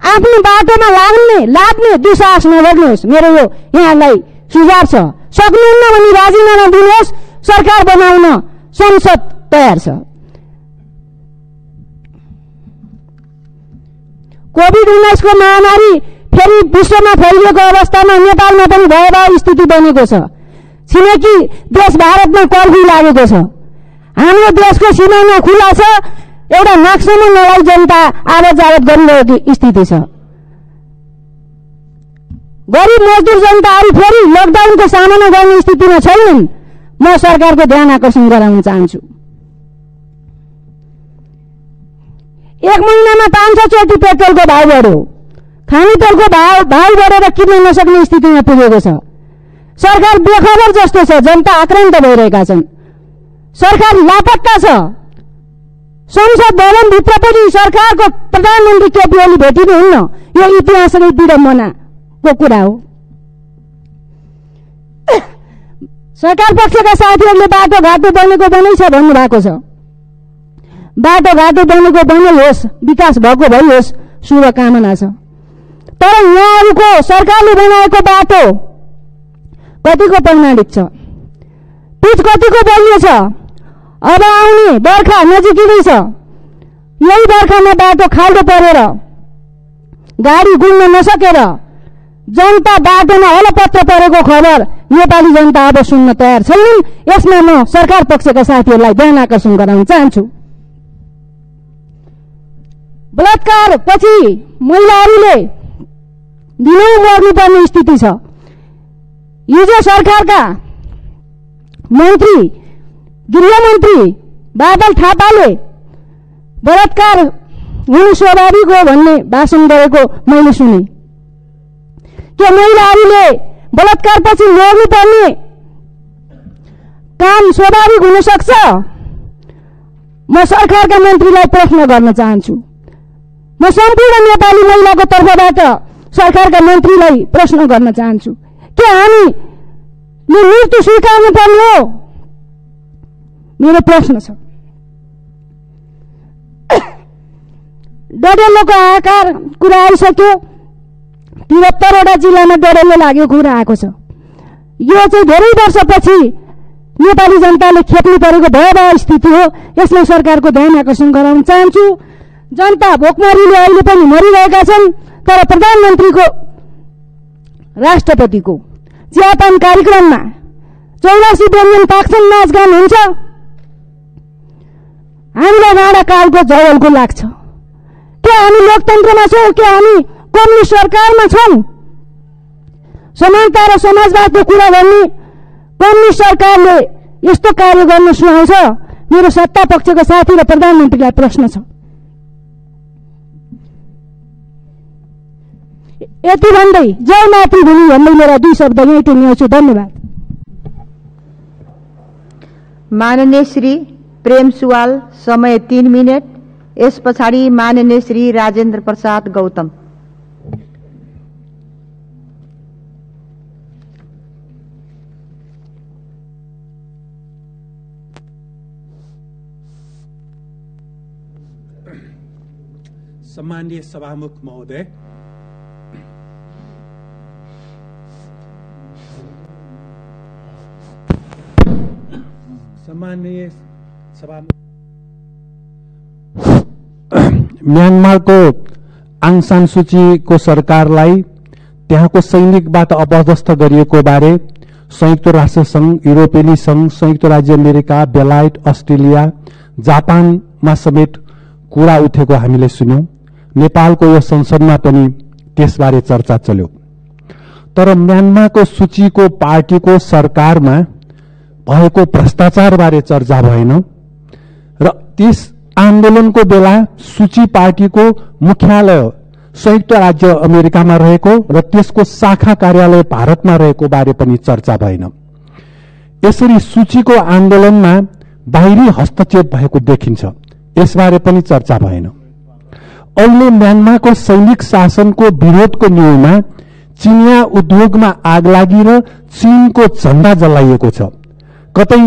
E: आफ्नो बाटोमा लाग्ने दुस्साहस नगर्नुहोस्। मेरो यो यहाँलाई सुझाव छ। सक्नुहुन्न भने राजीनामा दिनुहोस्, सरकार बनाउन संसद तयार छ। कोभिड-19 को महामारी फेरि विश्वमा फैलिएको अवस्थामा नेपालमा पनि भयावह स्थिति बनेको छ। छिमेकी देश भारतमा कर्फ्यू लागेको छ। हाम्रो देशको सीमाना खुला छ। एउटा नाक्सम्म नलाई जनता आवत जावत गरिरहेको स्थिति छ। गरीब मजदुर जनताहरू फेरि लकडाउनको सामना गर्ने स्थितिमा छैनन्। म सरकारको ध्यान आकर्षण गराउन चाहन्छु। 1 महिनामा 500 चोटि पेट्रोलको भाव बढ्यो। खानेतेलको भाव बढेर किन्न नसक्ने स्थितिमा पुगेको छ। सरकार बेखबर जस्तो छ। जनता आक्रान्त भइरहेका छन्। सरकार लापत्ता छ। संसद भवनभित्र पनि सरकारको प्रधानमन्त्री केपी ओली भेटिनुहुन्न। यो इतिहासकै विडम्बनाको कुरा हो। सरकार पक्षका साथीहरूले बाटोघाटो बनेको बनै छ भन्नुभएको छ। बाटोघाटो बनेको बनोस्, विकास भएको भइयोस्, शुभकामना छ। तर यहाँहरूको सरकारले बनाएको बाटो कतिको प्रमाणित छ, पिच कतिको बलियो छ। अब आउने बर्खा नजिकै छ। यही बर्खामा बाटो खाल्डो परेर गाडी गुड्न नसकेर जनता बाटोमा अलपत्र परेको खबर नेपाली जनता अब सुन्न तयार छैनन्। यसमा म सरकार पक्षका साथीहरूलाई ध्यान आकर्षण गराउन चाहन्छु। बलात्कार पछि महिलाहरूले दिनौं मर्नुपर्ने स्थिति छ। हिजो सरकारका मन्त्री, गृहमन्त्री बादल थापाले बलात्कार हुनु स्वाभाविक हो भन्ने भाषण गरेको मैले सुने। के महिलाहरूले बलात्कारपछि मर्नुपर्ने काम स्वाभाविक हुन सक्छ? म सरकारका मन्त्रीलाई प्रश्न गर्न चाहन्छु। म सम्पूर्ण नेपाली महिलाको तर्फबाट सरकारका मन्त्रीलाई प्रश्न गर्न चाहन्छु। के हामीले मृत्यु स्वीकार्नु पर्ने हो? मेरो प्रश्न छ। डडेलोको आकार कुरा आइसक्यो। 73वटा जिल्लामा डडेलो लागेको कुरा आएको छ। यो चाहिँ धेरै वर्षपछि नेपाली जनताले खेप्नु परेको भयावह स्थिति हो। यसमा सरकारको ध्यान आकर्षण गराउन चाहन्छु। जनता भोकमरीले अहिले पनि मरिरहेका छन्, तर प्रधानमन्त्रीको राष्ट्रपतिको चियापान कार्यक्रममा 84 व्यञ्जन पाक्छन्, नाचगान हुन्छ। हामीलाई राणा कालको जवलको लाग्छ। के हामी लोकतन्त्रमा छौँ? के हामी कम्युनिस्ट सरकारमा छौँ? समानता र समाजवादको कुरा गर्ने कम्युनिस्ट सरकारले यस्तो कार्य गर्न सुहाउँछ? मेरो सत्ता पक्षको साथी र प्रधानमन्त्रीलाई प्रश्न छ। यति भन्दै जय मातृभूमि भन्दै मेरा 2 शब्द यहीँ टुङ्ग्याउँछु। धन्यवाद।
F: माननीय श्री प्रेम सुवाल, समय 3 मिनट। यस पछाडि माननीय श्री राजेन्द्र प्रसाद गौतम।
G: सम्माननीय सभामुख महोदय, सम्माननीय सभामुख,
D: म्यानमारको आङ सान सुचीको सरकारलाई त्यहाँको सैनिकबाट अपदस्थ गरिएको बारे संयुक्त राष्ट्र संघ, युरोपेली संघ, संयुक्त राज्य अमेरिका, बेलायत, अस्ट्रेलिया, जापानमा समेत कुरा उठेको हामीले सुन्यौं। नेपालको यो संसदमा पनि त्यसबारे चर्चा चल्यो। तर म्यानमारको सूचीको पार्टीको सरकारमा भएको भ्रष्टाचार बारे चर्चा भएन र त्यस आन्दोलनको बेला सूची पार्टीको मुख्यालय संयुक्त राज्य अमेरिकामा रहेको र त्यसको शाखा कार्यालय भारतमा रहेको बारे पनि चर्चा भएन। यसरी सूचीको आन्दोलनमा बाहिरी हस्तक्षेप भएको देखिन्छ, यसबारे पनि चर्चा भएन। अहिले म्यानमारको सैनिक शासनको विरोधको न्यूमा चिनिया उद्योगमा आग लागि र चीनको झण्डा जलाइएको छ। कतै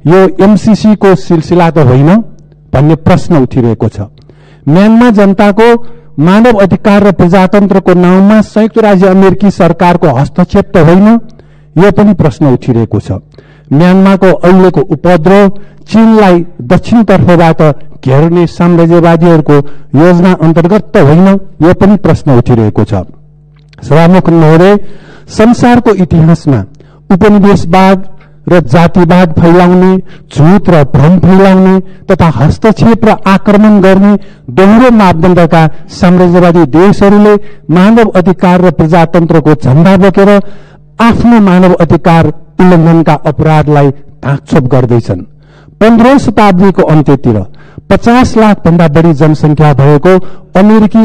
D: यो एमसीसी को सिलसिला त होइन भन्ने प्रश्न उठिरहेको छ। म्यानमार जनताको मानव अधिकार र प्रजातन्त्रको नाउँमा संयुक्त राज्य अमेरिकी सरकारको हस्तक्षेप त होइन, यो पनि प्रश्न उठिरहेको छ। म्यानमारको अहिलेको उपद्रव चीनलाई दक्षिणतर्फबाट घेर्ने साम्राज्यवादीहरूको योजना अन्तर्गत त होइन, यो पनि प्रश्न उठिरहेको छ। सभामुख महोदय, संसारको इतिहासमा उपनिवेशवाद र जातिवाद फैलाउने, झुट र भ्रम फैलाउने तथा हस्तक्षेप र आक्रमण गर्ने दोहोरो मापदण्डका साम्राज्यवादी देशहरूले मानव अधिकार र प्रजातन्त्रको झण्डा बोकेर आफ्नो मानव अधिकार उल्लङ्घनका अपराधलाई ढाकछोप गर्दैछन्। 15औं शताब्दीको अन्त्यतिर 50 लाख भन्दा बढी जनसंख्या भएको अमेरिकी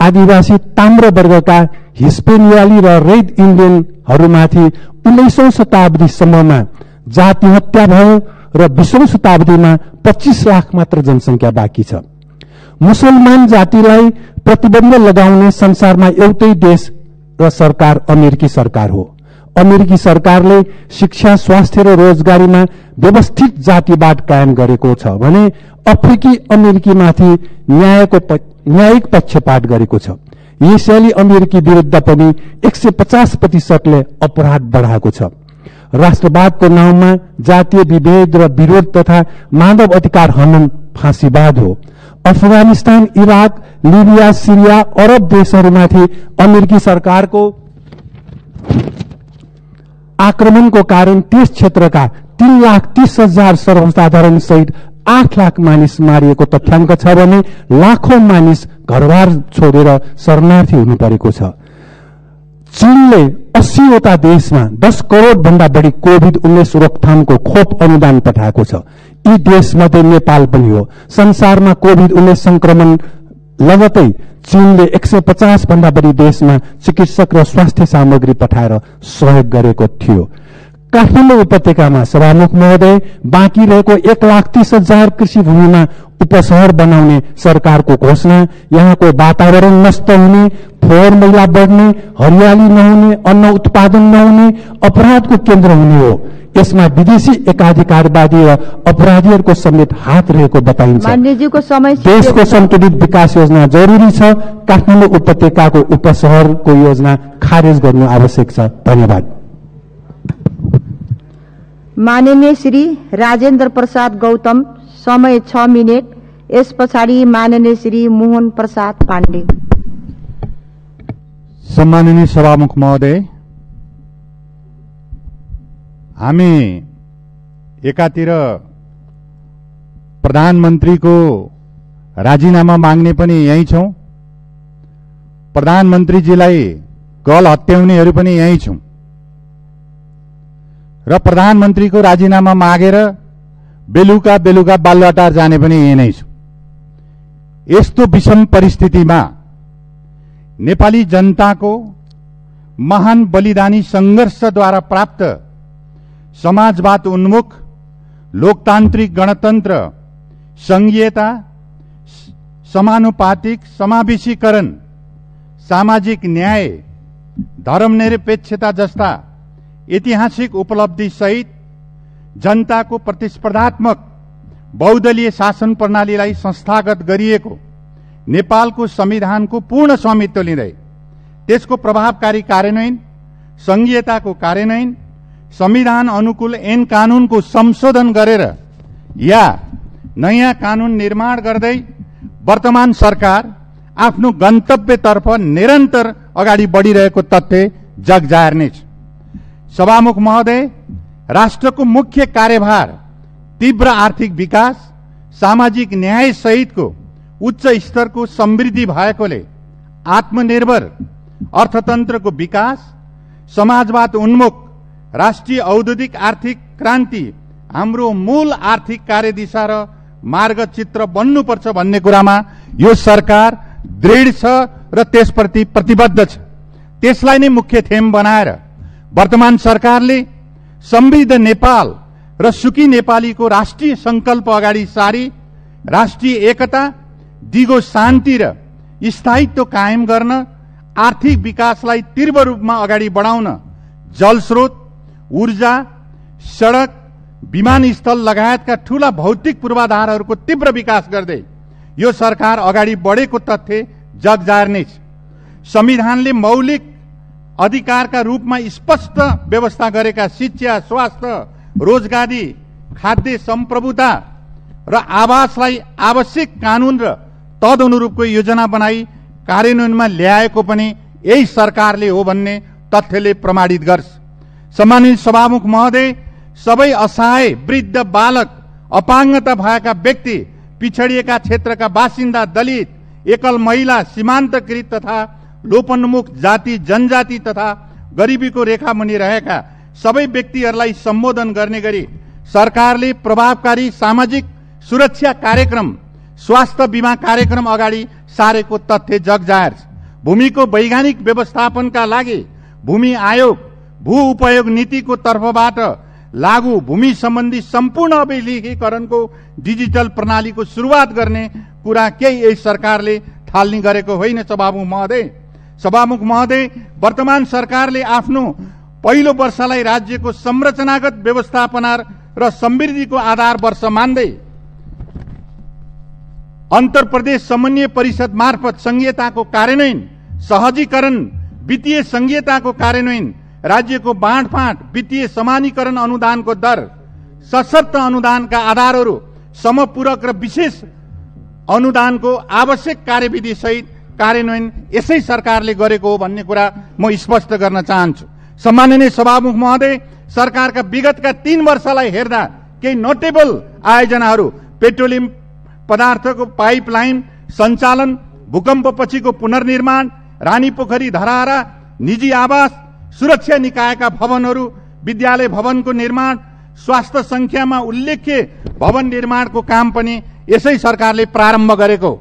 D: आदिवासी ताम्र वर्गका हिस्पेनियाली र रेड इन्डियनहरूमाथि 19औं शताब्दीसम्ममा जाति हत्या भयो र 20औं शताब्दीमा 25 लाख मात्र जनसंख्या बाँकी छ। मुसलमान जातिलाई प्रतिबन्ध लगाउने संसारमा एउटै देश र सरकार अमेरिकी सरकार हो। अमेरिकी सरकारले शिक्षा, स्वास्थ्य र रोजगारीमा व्यवस्थित जातिवाद कायम गरेको छ भने अफ्रिकी अमेरिकीमाथि न्यायिक पक्षपात गरेको छ। यसैले अमेरिकी विरुद्ध पनि 150% अपराध बढाएको छ। राष्ट्रवादको नाउँमा जातीय विभेद र विरोध तथा मानव अधिकार हनन फाँसीवाद हो। अफगानिस्तान, इराक, लिबिया, सिरिया, अरब देशहरूमाथि अमेरिकी सरकारको आक्रमणको कारण त्यस क्षेत्रका 3,30,000 सर्वसाधारण सहित 8 लाख मानिस मारिएको तथ्याङ्क छ भने लाखौं मानिस घरबार छोडेर शरणार्थी हुनु परेको छ। चीनले 80वटा देशमा 10 करोड भन्दा बढी कोभिड-19 रोकथामको खोप अनुदान पठाएको छ। यी देशमध्ये नेपाल पनि हो। संसारमा कोभिड-19 संक्रमण लगतै चीनले 150 भन्दा बढी देशमा चिकित्सक र स्वास्थ्य सामग्री पठाएर सहयोग गरेको थियो। काठमाडौँ उपत्यकामा सभामुख महोदय बाँकी रहेको 1,30,000 कृषि भूमिमा उपशहर बनाउने सरकारको घोषणा, यहाँको वातावरण नष्ट हुने, फोहोर मैला बढ्ने, हरियाली नहुने, अन्न उत्पादन नहुने, अपराधको केन्द्र हुने हो।
H: यसमा विदेशी एकाधिकारवादी र अपराधीहरूको समेत हात रहेको बताइन्छ।
F: मान्यज्यूको समय
H: देशको सन्तुलित विकास योजना जरुरी छ। काठमाडौँ उपत्यकाको उपशहरको योजना खारेज गर्नु आवश्यक छ। धन्यवाद।
F: माननीय श्री राजेन्द्र प्रसाद गौतम, समय 6 मिनेट। यस पछाडि माननीय श्री मोहन प्रसाद पाण्डे।
I: सम्माननीय सभामुख महोदय, हामी एकातिर प्रधानमन्त्रीको राजीनामा माग्ने पनि यही छौं, प्रधानमन्त्रीजीलाई गल हत्याउनेहरू पनि यही छौं र प्रधानमन्त्रीको राजीनामा मागेर बेलुका बेलुका बालुवाटार जाने पनि यही नै छौं। यस्तो विषम परिस्थितिमा नेपाली जनताको महान बलिदानी संघर्षद्वारा प्राप्त समाजवाद उन्मुख लोकतान्त्रिक गणतन्त्र, संघीयता, समानुपातिक समावेशीकरण, सामाजिक न्याय, धर्मनिरपेक्षता जस्ता ऐतिहासिक उपलब्धि सहित जनताको प्रतिस्पर्धात्मक बहुदलीय शासन प्रणालीलाई संस्थागत गरिएको नेपालको संविधानको पूर्ण स्वामित्व लिँदै त्यसको प्रभावकारी कार्यान्वयन, संघीयताको कार्यान्वयन, संविधान अनुकूल ऐन कानूनको संशोधन गरेर या नयाँ कानून निर्माण गर्दै वर्तमान सरकार आफ्नो गन्तव्यतर्फ निरन्तर अगाडि बढिरहेको तथ्य जगजाहेर नै छ। सभामुख महोदय, राष्ट्रको मुख्य कार्यभार तीव्र आर्थिक विकास, सामाजिक न्याय सहितको उच्च स्तरको समृद्धि भएकोले आत्मनिर्भर अर्थतन्त्रको विकास, समाजवाद उन्मुख राष्ट्रिय औद्योगिक आर्थिक क्रान्ति हाम्रो मूल आर्थिक कार्यदिशा र मार्गचित्र बन्नुपर्छ भन्ने कुरामा यो सरकार दृढ छ र त्यसप्रति प्रतिबद्ध छ। त्यसलाई नै मुख्य थेम बनाएर वर्तमान सरकारले समृद्ध नेपाल र सुखी नेपालीको राष्ट्रिय संकल्प अगाडि सारी राष्ट्रिय एकता, दिगो शान्ति र स्थायित्व कायम गर्न, आर्थिक विकासलाई तीव्र रूपमा अगाडि बढाउन जलस्रोत, ऊर्जा, सडक, विमानस्थल लगायतका ठूला भौतिक पूर्वाधारहरूको तीव्र विकास गर्दै यो सरकार अगाडि बढेको तथ्य जगजाहेर नै छ। संविधानले मौलिक अधिकारका रूपमा स्पष्ट व्यवस्था गरेका शिक्षा, स्वास्थ्य, रोजगारी, खाद्य सम्प्रभुता र आवासलाई आवश्यक कानून र तदनुरूपको योजना बनाई कार्यान्वयनमा ल्याएको पनि यही सरकारले हो भन्ने तथ्यले प्रमाणित गर्छ। सम्मानित सभामुख महोदय, सबै असहाय वृद्ध, बालक, अपाङ्गता भएका व्यक्ति, पिछडिएका क्षेत्रका बासिन्दा, दलित, एकल महिला, सीमान्तकृत तथा लोपोन्मुख जाति जनजाति तथा गरिबीको रेखामुनि रहेका सबै व्यक्तिहरूलाई सम्बोधन गर्ने गरी सरकारले प्रभावकारी सामाजिक सुरक्षा कार्यक्रम, स्वास्थ्य बीमा कार्यक्रम अगाडि सारेको तथ्य जगजाहेर छ। भूमिको वैज्ञानिक व्यवस्थापनका लागि भूमि आयोग, भू उपयोग नीतिको तर्फबाट लागू भूमि सम्बन्धी सम्पूर्ण अभिलेखीकरणको डिजिटल प्रणालीको सुरुवात गर्ने कुरा केही यही सरकारले थाल्ने गरेको होइन। सभामुख महोदय, वर्तमान सरकारले आफ्नो पहिलो वर्षलाई राज्यको संरचनागत व्यवस्थापना र समृद्धिको आधार वर्ष मान्दै अन्तर प्रदेश समन्वय परिषद मार्फत संघीयताको कार्यान्वयन, सहजीकरण, वित्तीय संघीयताको कार्यान्वयन, राज्यको बाँडफाँड, वित्तीय समानीकरण अनुदानको दर, सशर्त अनुदानका आधारहरू, समपूरक र विशेष अनुदानको आवश्यक कार्यविधि सहित कार्यान्वयन यसै सरकारले गरेको हो भन्ने कुरा म स्पष्ट गर्न चाहन्छु। सम्माननीय सभामुख महोदय, सरकारका विगतका 3 वर्षलाई हेर्दा केही नोटेबल आयोजनाहरू पेट्रोलियम पदार्थको पाइपलाइन सञ्चालन, भूकम्पपछिको पुनर्निर्माण, रानीपोखरी धराहरा, निजी आवास, सुरक्षा निकायका भवनहरू, विद्यालय भवनको निर्माण, स्वास्थ्य संख्यामा उल्लेख्य भवन निर्माणको काम पनि यसै सरकारले प्रारम्भ गरेको।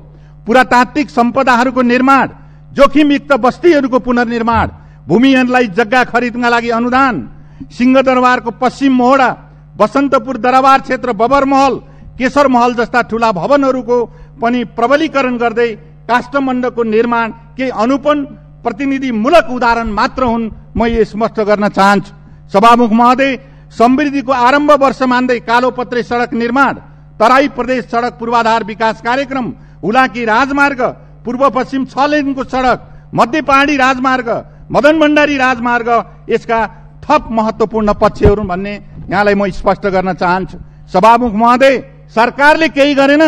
I: पुरातात्विक सम्पदाहरूको निर्माण, जोखिमयुक्त बस्तीहरूको पुनर्निर्माण, भूमिहीनलाई जग्गा खरिदका लागि अनुदान, सिंहदरबारको पश्चिम मोहडा, बसन्तपुर दरबार क्षेत्र, बबर महल, केशर महल जस्ता ठूला भवनहरूको पनि प्रबलीकरण गर्दै काष्ठमण्डपको निर्माण केही अनुपम प्रतिनिधिमूलक उदाहरण मात्र हुन्, म यो स्पष्ट गर्न चाहन्छु। सभामुख महोदय, समृद्धिको आरम्भ वर्ष मान्दै कालोपत्रे सडक निर्माण, तराई प्रदेश सडक पूर्वाधार विकास कार्यक्रम, हुलाकी राजमार्ग, पूर्व पश्चिम 6 लेनको सडक, मध्य पहाडी राजमार्ग, मदन भण्डारी राजमार्ग, यसका थप महत्वपूर्ण पक्षहरू भन्ने यहाँलाई म स्पष्ट गर्न चाहन्छु। सभामुख महोदय, सरकारले केही गरेन।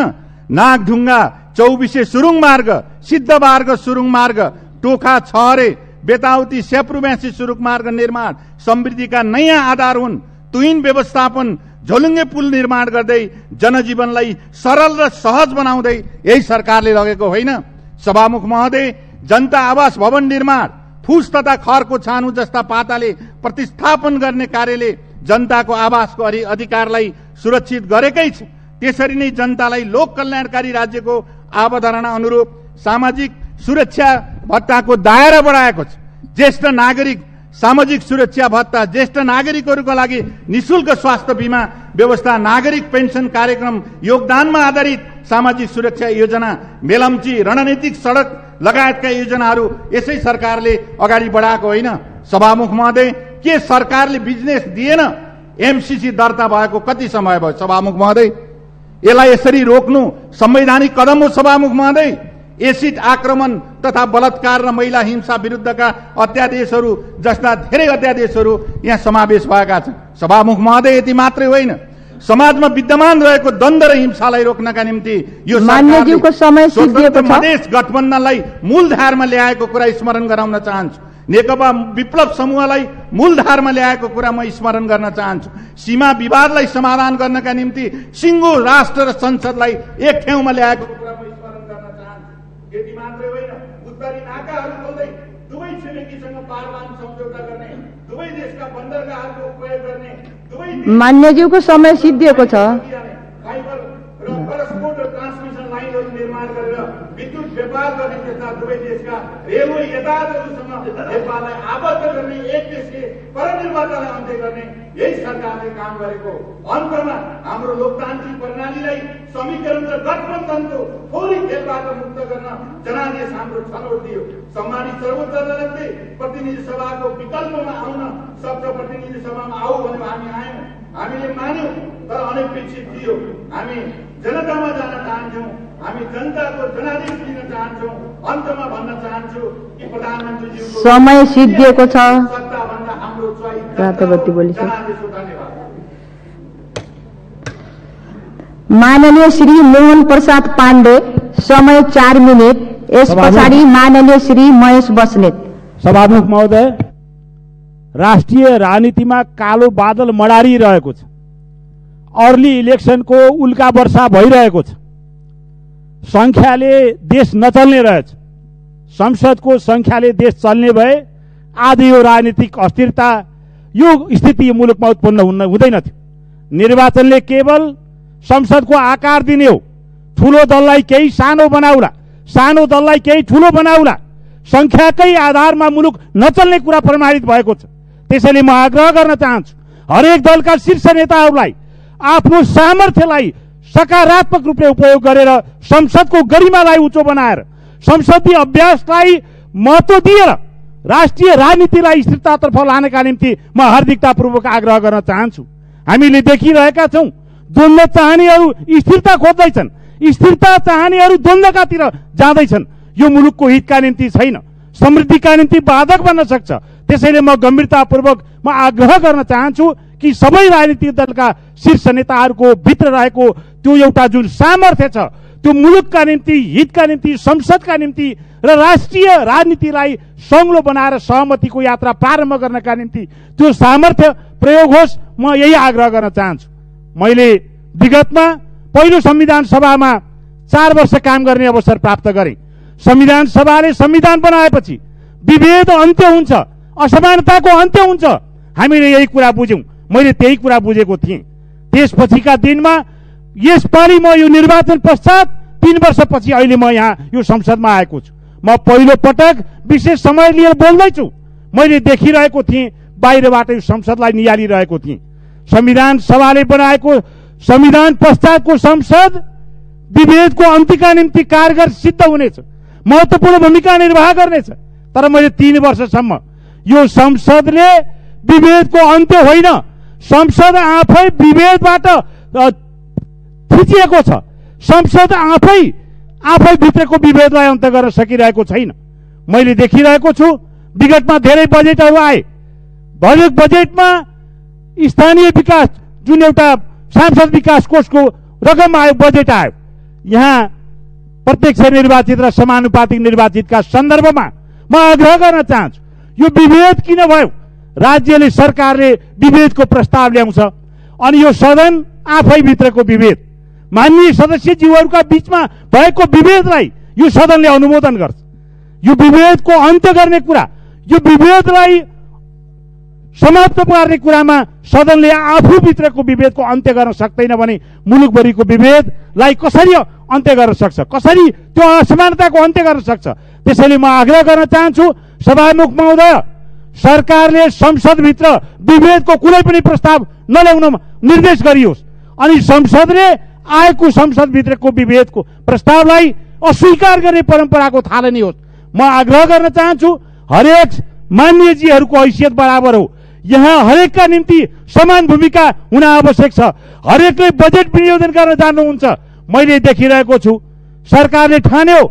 I: नागढुङ्गा चौबिसे सुरुङ मार्ग, सिद्धमार्ग सुरुङ मार्ग, टोखा छहरे बेताउती स्याप्रुब्यासी सुरुङ मार्ग निर्माण समृद्धिका नयाँ आधार हुन्। तुहिन व्यवस्थापन, झोलुङ्गे पुल निर्माण गर्दै जनजीवनलाई सरल र सहज बनाउँदै यही सरकारले लगेको होइन। सभामुख महोदय, जनता आवास भवन निर्माण, फुस तथा खरको छानु जस्ता पाताले प्रतिस्थापन गर्ने कार्यले जनताको आवासको अधिकारलाई सुरक्षित गरेकै छ। त्यसरी नै जनतालाई लोक कल्याणकारी राज्यको अवधारणा अनुरूप सामाजिक सुरक्षा भत्ताको दायरा बढाएको छ। ज्येष्ठ नागरिक सामाजिक सुरक्षा भत्ता, ज्येष्ठ नागरिकहरूका लागि निशुल्क स्वास्थ्य बीमा व्यवस्था, नागरिक पेन्सन कार्यक्रम, योगदानमा आधारित सामाजिक सुरक्षा योजना, मेलम्ची, रणनीतिक सडक लगायतका योजनाहरू यसै सरकारले अगाडि बढाएको होइन। सभामुख महोदय, के सरकारले बिजनेस दिएन? एमसीसी दर्ता भएको कति समय भयो? सभामुख महोदय, यसलाई यसरी रोक्नु संवैधानिक कदम हो। सभामुख महोदय, एसिड आक्रमण तथा बलात्कार र महिला हिंसा विरुद्धका अध्यादेशहरू जस्ता धेरै अध्यादेशहरू यहाँ समावेश भएका छन्। सभामुख महोदय, यति मात्रै होइन, समाजमा विद्यमान रहेको द्वन्द्व र हिंसालाई रोक्नका निम्ति यो
F: मान्यज्यूको समय सिद्धिएको छ।
I: मधेस गठबन्धनलाई मूलधारमा ल्याएको कुरा स्मरण गराउन चाहन्छु। नेकपा विप्लव समूहलाई मूलधारमा ल्याएको कुरा म स्मरण गर्न चाहन्छु। सीमा विवादलाई समाधान गर्नका निम्ति सिङ्गो राष्ट्र र संसदलाई एक ठाउँमा ल्याएको कुरा म स्मरण गर्न चाहन्छु। यति मात्रै होइन, उत्तरी नाकाहरू खोल्दै दुवै छिमेकीसँग पारमान सम्झौता गर्ने, दुवै देशका बन्दरगाहहरूको प्रयोग गर्ने,
F: मान्यज्यूको समय सिद्धिएको छ।
I: फाइबर र क्रसबोर्डर ट्रान्समिसन लाइनहरू निर्माण गरेर विद्युत व्यापार गर्ने तथा दुवै देशका रेलवे यातायातहरूसँग नेपाललाई आबद्ध गर्ने, एक देशले परनिर्भरतालाई अन्त्य गर्ने यही सरकारले काम गरेको। अन्तमा हाम्रो लोकतान्त्रिक प्रणालीलाई समीकरण र गठबन्धनको थोरै खेलबाट मुक्त गर्न जनादेश हाम्रो छनौट दियो। सम्मानित सर्वोच्च अदालतले प्रतिनिधि सभाको विकल्पमा आउन सक्छ, प्रतिनिधि सभामा आऊ भन्यो, हामी आयौँ, हामीले मान्यौँ, तर अनपेक्षित थियो। हामी जनतामा जान चाहन्छौँ, हामी जनताको जनादेश दिन चाहन्छौँ। अन्तमा भन्न चाहन्छु कि प्रधानमन्त्रीज्यूको
F: समय सिद्धिएको छ।
I: सत्ताभन्दा हाम्रो
F: जनादेश हो।
I: धन्यवाद।
F: माननीय श्री मोहन प्रसाद पाण्डे, समय 4 मिनेट। यस पछाडि माननीय श्री महेश बस्नेत।
D: सभामुख महोदय, राष्ट्रिय राजनीतिमा कालो बादल मडारिरहेको छ। अर्ली इलेक्सनको उल्का वर्षा भइरहेको छ। संख्याले देश नचल्ने रहेछ। संसदको संख्याले देश चल्ने भए आज यो राजनीतिक अस्थिरता, यो स्थिति मुलुकमा उत्पन्न हुँदैन थियो। निर्वाचनले केवल संसदको आकार दिने हो। ठूलो दललाई केही सानो बनाउला, सानो दललाई केही ठूलो बनाउला, संख्याकै आधारमा मुलुक नचल्ने कुरा प्रमाणित भएको छ। त्यसैले म आग्रह गर्न चाहन्छु हरेक दलका शीर्ष नेताहरूलाई आफ्नो सामर्थ्यलाई सकारात्मक रूपले उपयोग गरेर संसदको गरिमालाई उच्च बनाएर संसदीय अभ्यासलाई महत्त्व दिएर राष्ट्रिय राजनीतिलाई स्थिरतातर्फ लानका निम्ति म हार्दिकतापूर्वक आग्रह गर्न चाहन्छु। हामीले देखिरहेका छौँ, द्वन्द्व चाहनेहरू स्थिरता खोज्दैछन्, स्थिरता चाहनेहरू द्वन्द्वकातिर जाँदैछन्। यो मुलुकको हितका निम्ति छैन, समृद्धिका निम्ति बाधक बन्न सक्छ। त्यसैले म गम्भीरतापूर्वक म आग्रह गर्न चाहन्छु कि सबै राजनीतिक दलका शीर्ष नेताहरूको भित्र रहेको त्यो एउटा जुन सामर्थ्य छ, त्यो मुलुकका निम्ति, हितका निम्ति, संसदका निम्ति र राष्ट्रिय राजनीतिलाई सङ्लो बनाएर सहमतिको यात्रा प्रारम्भ गर्नका निम्ति त्यो सामर्थ्य प्रयोग होस्। म यही आग्रह गर्न चाहन्छु। मैले विगतमा पहिलो संविधान सभामा 4 वर्ष काम गर्ने अवसर प्राप्त गरेँ। संविधान सभाले संविधान बनाएपछि विभेद अन्त्य हुन्छ, असमानताको अन्त्य हुन्छ, हामीले यही कुरा बुझ्यौँ। मैले त्यही कुरा बुझेको थिएँ। त्यसपछिका दिनमा यसपालि म यो निर्वाचन पश्चात 3 वर्षपछि अहिले म यहाँ यो संसदमा आएको छु। म पहिलो पटक विशेष समय लिएर बोल्दैछु। मैले देखिरहेको थिएँ, बाहिरबाट यो संसदलाई निहालिरहेको थिएँ। संविधान सभाले बनाएको संविधान पश्चातको संसद विभेदको अन्त्यका निम्ति कारगर सिद्ध हुनेछ, महत्त्वपूर्ण भूमिका निर्वाह गर्नेछ। तर मैले 3 वर्षसम्म यो संसदले विभेदको अन्त्य होइन, संसद आफै विभेदबाट थिचिएको छ। संसद आफै भित्रको विभेदलाई अन्त्य गर्न सकिरहेको छैन। मैले देखिरहेको छु विगतमा धेरै बजेटहरू आए, बजेटमा स्थानीय विकास जुन एउटा सांसद विकास कोषको रकम आयो, बजेट आयो, यहाँ प्रत्यक्ष निर्वाचित र समानुपातिक निर्वाचितका सन्दर्भमा म आग्रह गर्न चाहन्छु, यो विभेद किन भयो? राज्यले सरकारले विभेदको प्रस्ताव ल्याउँछ अनि यो सदन आफै भित्रको विभेद, माननीय सदस्यज्यूहरूका बीचमा भएको विभेदलाई यो सदनले अनुमोदन गर्छ। यो विभेदको अन्त्य गर्ने कुरा, यो विभेदलाई समाप्त पार्ने कुरामा सदनले आफू भित्रको विभेदको अन्त्य गर्न सक्दैन भने मुलुकभरिको विभेदलाई कसरी अन्त्य गर्न सक्छ, कसरी त्यो असमानताको अन्त्य गर्न सक्छ? त्यसैले म आग्रह गर्न चाहन्छु सभामुख महोदय, सरकारले संसदभित्र विभेदको कुनै पनि प्रस्ताव नल्याउन निर्देश गरियोस् अनि संसदले आएको संसदभित्रको विभेदको प्रस्तावलाई अस्वीकार गर्ने परम्पराको थालनी होस्। म आग्रह गर्न चाहन्छु हरेक मान्यजीहरूको हैसियत बराबर हो, यहाँ हरेकका निम्ति समान भूमिका हुन आवश्यक छ। हरेकले बजेट विनियोजन गर्न जान्नुहुन्छ। मैले देखिरहेको छु सरकारले ठान्यो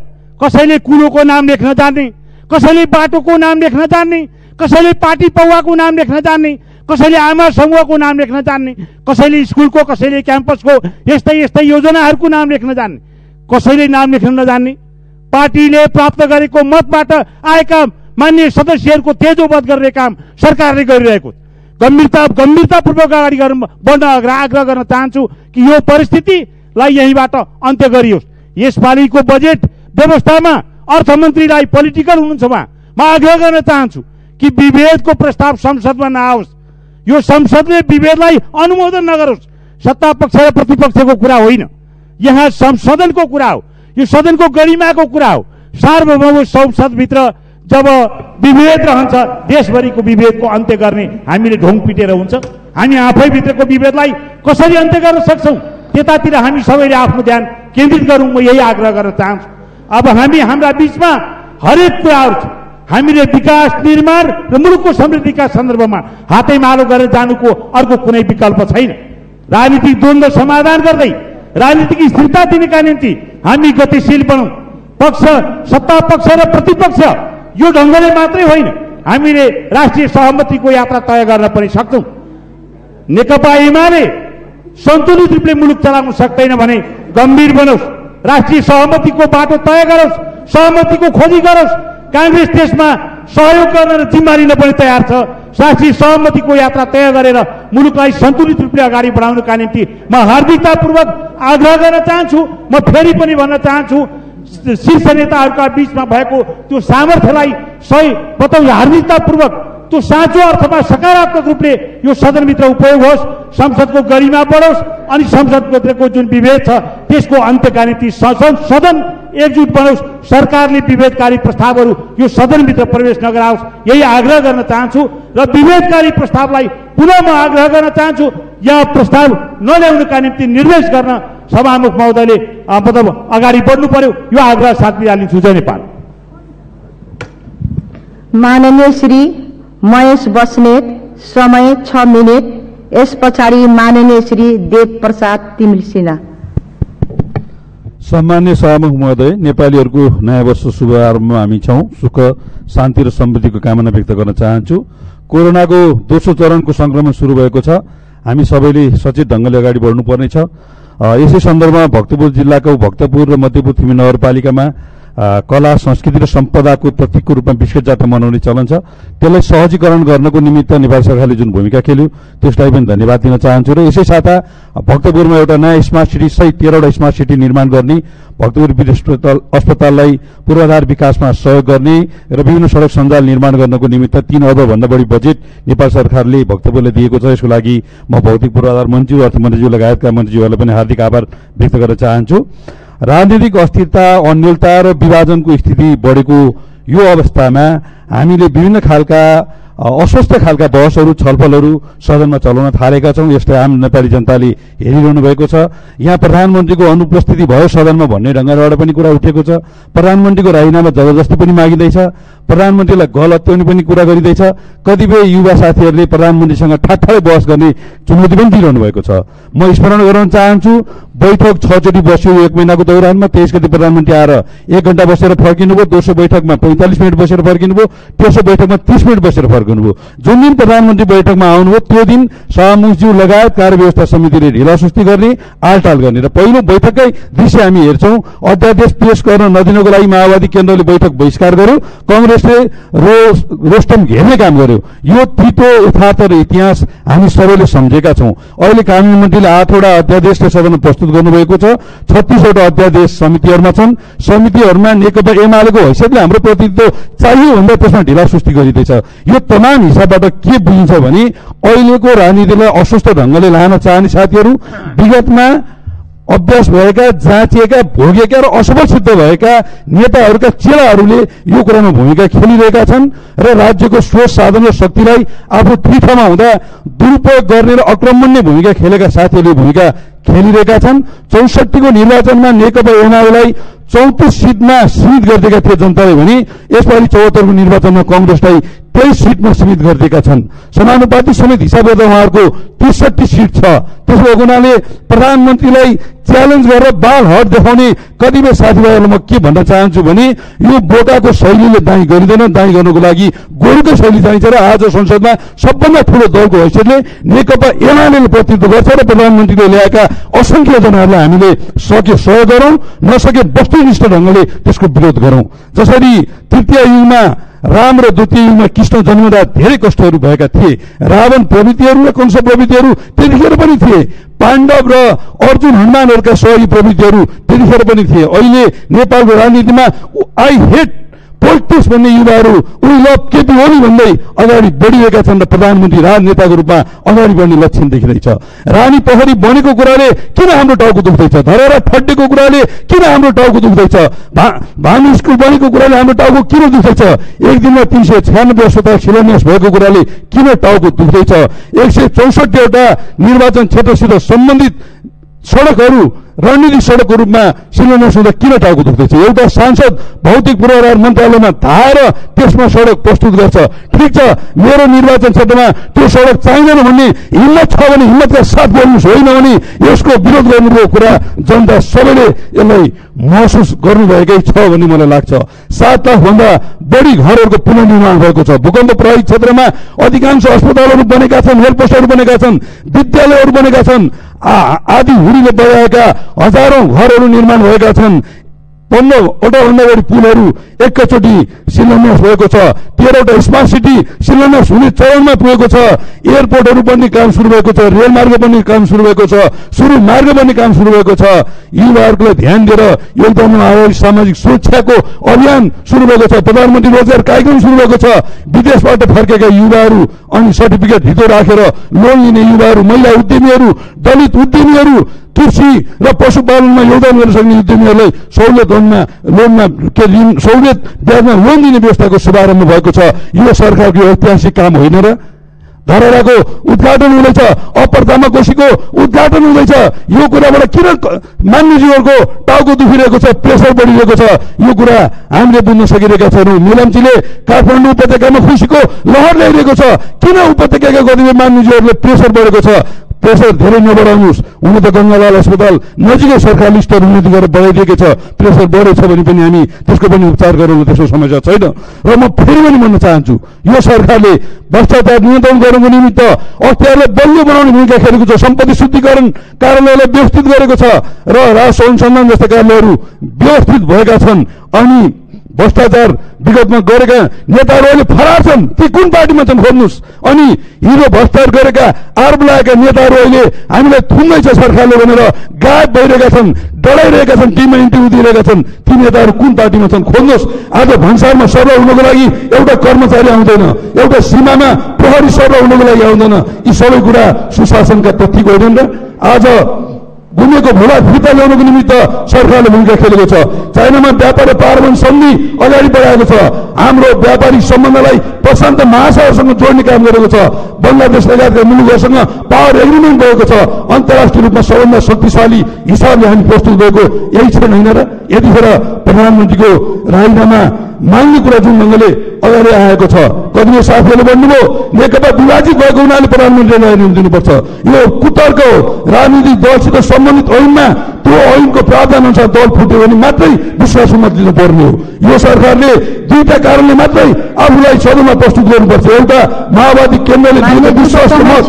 D: कसैले कुलोको नाम लेख्न जान्ने, कसैले बाटोको नाम लेख्न जान्ने, कसैले पार्टी पौवाको नाम लेख्न जान्ने, कसैले आमा समूहको नाम लेख्न जान्ने, कसैले स्कुलको, कसैले क्याम्पसको यस्तै यस्तै योजनाहरूको नाम लेख्न जान्ने, कसैले नाम लेख्न नजान्ने। पार्टीले प्राप्त गरेको मतबाट आएका मान्य सदस्यहरूको तेजोवध गर्ने काम सरकारले गरिरहेको गम्भीरतापूर्वक अगाडि बढ्न आग्रह गर्न चाहन्छु कि यो परिस्थितिलाई यहीँबाट अन्त्य गरियोस्। यसपालिको बजेट व्यवस्थामा अर्थमन्त्रीलाई पोलिटिकल हुनुहुन्छ उहाँ, म आग्रह गर्न चाहन्छु कि विभेदको प्रस्ताव संसदमा नआओस्, यो संसदले विभेदलाई अनुमोदन नगरोस्। सत्ता पक्ष र प्रतिपक्षको कुरा होइन, यहाँ सदनको कुरा हो, यो सदनको गरिमाको कुरा हो। सार्वभौम संसदभित्र जब विभेद रहन्छ देशभरिको विभेदको अन्त्य गर्ने हामीले ढोङ पिटेर हुन्छ। हामी आफै भित्रको विभेदलाई कसरी अन्त्य गर्न सक्छौँ त्यतातिर हामी सबैले आफ्नो ध्यान केन्द्रित गरौँ, म यही आग्रह गर्न चाहन्छु। अब हाम्रा बीचमा हरेक कुराहरू छ, हामीले विकास निर्माण र मुलुकको समृद्धिका सन्दर्भमा हातैमालो गरेर जानुको अर्को कुनै विकल्प छैन। राजनीतिक द्वन्द्व समाधान गर्दै राजनीतिक स्थिरता दिनका निम्ति हामी गतिशील बनौँ। सत्ता पक्ष र प्रतिपक्ष यो ढङ्गले मात्रै होइन, हामीले राष्ट्रिय सहमतिको यात्रा तय गर्न पनि सक्छौँ। नेकपा एमाले सन्तुलित रूपले मुलुक चलाउन सक्दैन भने गम्भीर बनोस्, राष्ट्रिय सहमतिको बाटो तय गरोस्, सहमतिको खोजी गरोस्। कांग्रेस त्यसमा सहयोग गर्न र जिम्मा लिन पनि तयार छ। राष्ट्रिय सहमतिको यात्रा तय गरेर मुलुकलाई सन्तुलित रूपले अगाडि बढाउनका निम्ति म हार्दिकतापूर्वक आग्रह गर्न चाहन्छु। म फेरि पनि भन्न चाहन्छु शीर्ष नेताहरूका बीचमा भएको त्यो सामर्थ्यलाई सही बताउँ, हार्दिकतापूर्वक त्यो साँचो अर्थमा सकारात्मक रूपले यो सदनभित्र उपयोग होस्, संसदको गरिमा बढोस् अनि संसदभित्रको जुन विभेद छ त्यसको अन्त्यका निम्ति सदन एकजुट बनोस्। सरकारले विभेदकारी प्रस्तावहरू यो सदनभित्र प्रवेश नगराओस्, यही आग्रह गर्न चाहन्छु। र विभेदकारी प्रस्तावलाई पुनः म आग्रह गर्न चाहन्छु यहाँ प्रस्ताव नल्याउनका निम्ति निर्देश गर्न सभामुख महोदयले मतलब अगाडि बढ्नु पर्यो। यो आग्रह साथ बिहालिन्छु। जय नेपाल।
F: माननीय श्री महेश बस्नेत, समय 6 मिनेट। यस पछाडि माननीय श्री देव प्रसाद तिमिल सिन्हा।
C: सम्मान्य सभामुख महोदय, नेपालीहरूको नयाँ वर्ष शुभारम्भमा हामी छौं। सुख शान्ति र समृद्धिको कामना व्यक्त गर्न चाहन्छु। कोरोनाको दोस्रो चरणको संक्रमण सुरु भएको छ, हामी सबैले सचेत ढंगले अगाडि बढ्नुपर्नेछ। यसै सन्दर्भमा भक्तपुर जिल्लाको भक्तपुर र मध्यपुर थिमी नगरपालिकामा कला संस्कृति र सम्पदाको प्रतीकको रूपमा विशेष जात्रा मनाउने चलन छ। त्यसलाई सहजीकरण गर्नको निमित्त नेपाल सरकारले जुन भूमिका खेल्यो त्यसलाई पनि धन्यवाद दिन चाहन्छु। र यसै साथ भक्तपुरमा एउटा नयाँ स्मार्ट सिटी सहित 13वटा स्मार्ट सिटी निर्माण गर्ने, भक्तपुर अस्पताललाई पूर्वाधार विकासमा सहयोग गर्ने र विभिन्न सडक सञ्जाल निर्माण गर्नको निमित्त 3 अर्ब भन्दा बढी बजेट नेपाल सरकारले भक्तपुरलाई दिएको छ। यसको लागि म भौतिक पूर्वाधार मन्त्री, अर्थमन्त्रीज्यू लगायतका मन्त्रीज्यूहरूलाई पनि हार्दिक आभार व्यक्त गर्न चाहन्छु। राजनीतिक अस्थिरता, अन्यलता र विभाजनको स्थिति बढेको यो अवस्थामा हामीले विभिन्न खालका अस्वस्थ खालका बहसहरू, छलफलहरू सदनमा चलाउन थालेका छौं। यसलाई आम नेपाली जनताले हेरिरहनु भएको छ। यहाँ प्रधानमन्त्रीको अनुपस्थिति भयो सदनमा भन्ने ढङ्गबाट पनि कुरा उठेको छ। प्रधानमन्त्रीको राजीनामा जबरजस्ती पनि मागिँदैछ। प्रधानमन्त्रीलाई गलत्याउने पनि कुरा गरिँदैछ। कतिपय युवा साथीहरूले प्रधानमन्त्रीसँग ठाट्ठाडै बहस गर्ने चुनौती पनि दिइरहनु भएको छ। म स्मरण गराउन चाहन्छु, बैठक 6 चोटि बस्यो 1 महिनाको दौरानमा। 23 गते प्रधानमन्त्री आएर 1 घण्टा बसेर फर्किनुभयो, दोस्रो बैठकमा 45 मिनट बसेर फर्किनुभयो, तेस्रो बैठकमा 30 मिनट बसेर फर्किनुभयो। जुन दिन प्रधानमन्त्री बैठकमा आउनुभयो त्यो दिन सभामुखज्यू लगायत कार्यव्यवस्था समितिले ढिलासुस्ती गर्ने, आलटाल गर्ने र पहिलो बैठककै दृश्य हामी हेर्छौँ। अध्यादेश पेश गर्न नदिनको लागि माओवादी केन्द्रले बैठक बहिष्कार गर्यो, कांग्रेसले रोस्टम घेर्ने काम गर्यो। यो तितो यथार्थ र इतिहास हामी सबैले सम्झेका छौँ। अहिले कानून मन्त्रीले 8वटा अध्यादेशले सदनमा प्रस्तुत गर्नुभएको छ। 36वटा अध्यादेश समितिहरूमा छन्। समितिहरूमा नेकपा एमालेको हैसियतले हाम्रो प्रतिनिधित्व चाहियो भन्दा त्यसमा ढिलासुस्ती गरिँदैछ। यो तमाम हिसाबबाट के बुझिन्छ भने अहिलेको राजनीतिलाई अस्वस्थ ढङ्गले लान चाहने साथीहरू, विगतमा अभ्यास भएका, जाँचिएका, भोगेका र असफल सिद्ध भएका नेताहरूका चेलाहरूले यो कुरामा भूमिका खेलिरहेका छन् र राज्यको स्रोत साधन र शक्तिलाई आफू ठिठामा हुँदा दुरुपयोग गर्ने र आक्रमण्य भूमिका खेलेका साथीहरूले भूमिका खेलिरहेका छन्। 64 को निर्वाचनमा नेकपा एमालेलाई 34 सिटमा सीमित गरिदिएका थिए जनताले भने यसपालि 74 को निर्वाचनमा कांग्रेसलाई 23 सिटमा सीमित गरिदिएका छन्। समानुपातिक समेत हिसाब गर्दा उहाँहरूको 63 सिट छ। त्यसो हुनाले प्रधानमन्त्रीलाई च्यालेन्ज गरेर बाल हट देखाउने कतिपय साथीभाइहरूलाई म के भन्न चाहन्छु भने यो बोकाको शैलीले दाई गरिँदैन। दाई गर्नको लागि गोरुको शैली चाहिन्छ र आज संसदमा सबभन्दा ठूलो दलको हैसियतले नेकपा एमालेले प्रतिनिधित्व गर्छ र प्रधानमन्त्रीले ल्याएका असंख्य जनाहरूलाई हामीले सके सहयोग गरौँ, नसके वस्तुनिष्ठ ढङ्गले त्यसको विरोध गरौँ। जसरी तृतीय युगमा राम र द्वितीय युगमा कृष्ण जन्मदा धेरै कष्टहरू भएका थिए। रावण प्रवृत्तिहरू र कंस प्रवृत्तिहरू त्यतिखेर पनि थिए। पाण्डव र अर्जुन हनुमानहरूका सहयोगी प्रवृत्तिहरू त्यतिखेर पनि थिए। अहिले नेपालको राजनीतिमा आई हेट पोलिटिक्स भन्ने युवाहरू वी लभ केपी ओली भन्दै अगाडि बढिरहेका छन् र प्रधानमन्त्री राजनेताको रूपमा अगाडि बढ्ने लक्षण देखिँदैछ। रानी पोखरी बनेको कुराले किन हाम्रो टाउको दुख्दैछ? धरहरा फड्डेको कुराले किन हाम्रो टाउको दुख्दैछ? भानु स्कुल बनेको कुराले हाम्रो टाउको किन दुख्दैछ? एक दिनमा 396 अस्पताल शिलान्यास भएको कुराले किन टाउको दुख्दैछ? 164 वटा निर्वाचन क्षेत्रसित सम्बन्धित सडकहरू रणनीतिक सडकको रूपमा शिलान्यास हुँदा किन टाउको दुख्दैछ? एउटा सांसद भौतिक पूर्वाधार मन्त्रालयमा धाएर त्यसमा सडक प्रस्तुत गर्छ। ठिक छ, मेरो निर्वाचन क्षेत्रमा त्यो सडक चाहिँदैन भन्ने हिम्मत छ भने हिम्मतका साथ गर्नुहोस्, होइन भने यसको विरोध गर्नुको कुरा जनता सबैले यसलाई महसुस गर्नुभएकै छ भन्ने मलाई लाग्छ। 7 लाखभन्दा बढी घरहरूको पुनर्निर्माण भएको छ। भूकम्प प्रभावित क्षेत्रमा अधिकांश अस्पतालहरू बनेका छन्, हेल्थ पोस्टहरू बनेका छन्, विद्यालयहरू बनेका छन्, आदि हुरीले बगाएका हजारौं घरहरू निर्माण भएका छन्। 15वटा भन्दा बढी पुलहरू एकैचोटि शिलान्यास भएको छ। 13वटा स्मार्ट सिटी शिलान्यास हुने चरणमा पुगेको छ। एयरपोर्टहरू बन्ने काम सुरु भएको छ, रेलमार्ग बन्ने काम सुरु भएको छ, सुरु मार्ग बन्ने काम सुरु भएको छ। युवाहरूलाई ध्यान दिएर योगदानमा आधारित सामाजिक सुरक्षाको अभियान सुरु भएको छ। प्रधानमन्त्री रोजगार कार्यक्रम सुरु भएको छ। विदेशबाट फर्केका युवाहरू अनि सर्टिफिकेट धितो राखेर लोन लिने युवाहरू, महिला उद्यमीहरू, दलित उद्यमीहरू, कृषि र पशुपालनमा योगदान गर्न सक्ने उद्यमीहरूलाई सहुलियत ब्याजमा लोन दिने व्यवस्थाको शुभारम्भ भएको छ। यो सरकारको ऐतिहासिक काम होइन र? धरहराको उद्घाटन हुँदैछ, अप्पर तामाकोशीको उद्घाटन हुँदैछ। यो कुराबाट किन मान्यजीहरूको टाउको दुखिरहेको छ, प्रेसर बढिरहेको छ? यो कुरा हामीले बुझ्न सकिरहेका छैनौँ। मिलमचीले काठमाडौँ उपत्यकामा खुसीको लहर ल्याइरहेको छ। किन उपत्यकाका कतिपय मान्यजीहरूले प्रेसर बढेको छ? प्रेसर धेरै नबढाउनुहोस्। हुन त गङ्गालाल अस्पताल नजिकै सरकारले स्तर उन्नति गरेर बढाइदिएको छ। प्रेसर बढेछ भने पनि हामी त्यसको पनि उपचार गराउन त्यसको समस्या छैन। र म फेरि पनि भन्न चाहन्छु, यो सरकारले भ्रष्टाचार नियन्त्रण गर्नुको निमित्त अख्तियारलाई बलियो बनाउने भूमिका खेलेको छ। सम्पत्ति शुद्धिकरण कार्यालयलाई व्यवस्थित गरेको छ र राष्ट्र अनुसन्धान जस्ता कार्यालयहरू व्यवस्थित भएका छन्। अनि भ्रष्टाचार विगतमा गरेका नेताहरू अहिले फरार छन्। ती कुन पार्टीमा छन् खोज्नुहोस्। अनि हिजो भ्रष्टाचार गरेका आरोप लगाएका नेताहरू अहिले हामीलाई थुन्दैछ सरकारले भनेर गायब भइरहेका छन्, डराइरहेका छन्, टिममा इन्टरभ्यू दिइरहेका छन्। ती नेताहरू कुन पार्टीमा छन् खोज्नुहोस्। आज भन्सारमा सर्व हुनको लागि एउटा कर्मचारी आउँदैन, एउटा सीमामा प्रहरी सर्व हुनको लागि आउँदैन। यी सबै कुरा सुशासनका तथ्यको होइनन् र? आज गुमेको भूभाग फिर्ता ल्याउनको निमित्त सरकारले भूमिका खेलेको छ। चाइनामा व्यापार र पारमाणु सन्धि अगाडि बढाएको छ। हाम्रो व्यापारिक सम्बन्धलाई प्रशान्त महासागरसँग जोड्ने काम गरेको छ। बङ्गलादेश लगायतका मुलुकहरूसँग पावर एग्रिमेन्ट भएको छ। अन्तर्राष्ट्रिय रूपमा सबभन्दा शक्तिशाली हिसाबले हामी प्रस्तुत भएको यही क्षण होइन र? यतिखेर
J: प्रधानमन्त्रीको राजीनामा माग्ने कुरा जुन ढङ्गले अगाडि आएको छ, कतिपय साथीहरूले भन्नुभयो नेकपा विभाजित भएको हुनाले प्रधानमन्त्रीले राजीनामा दिनुपर्छ। यो कुतर्क हो। राजनीतिक दलसित सम्बन्धित ऐनमा त्यो ऐनको प्रावधान अनुसार दल फुट्यो भने मात्रै विश्वासको मत लिनुपर्ने हो। यो सरकारले दुईटा कारणले मात्रै आफूलाई सदनमा प्रस्तुत गर्नुपर्छ। एउटा, माओवादी केन्द्रले दिने विश्वासको मत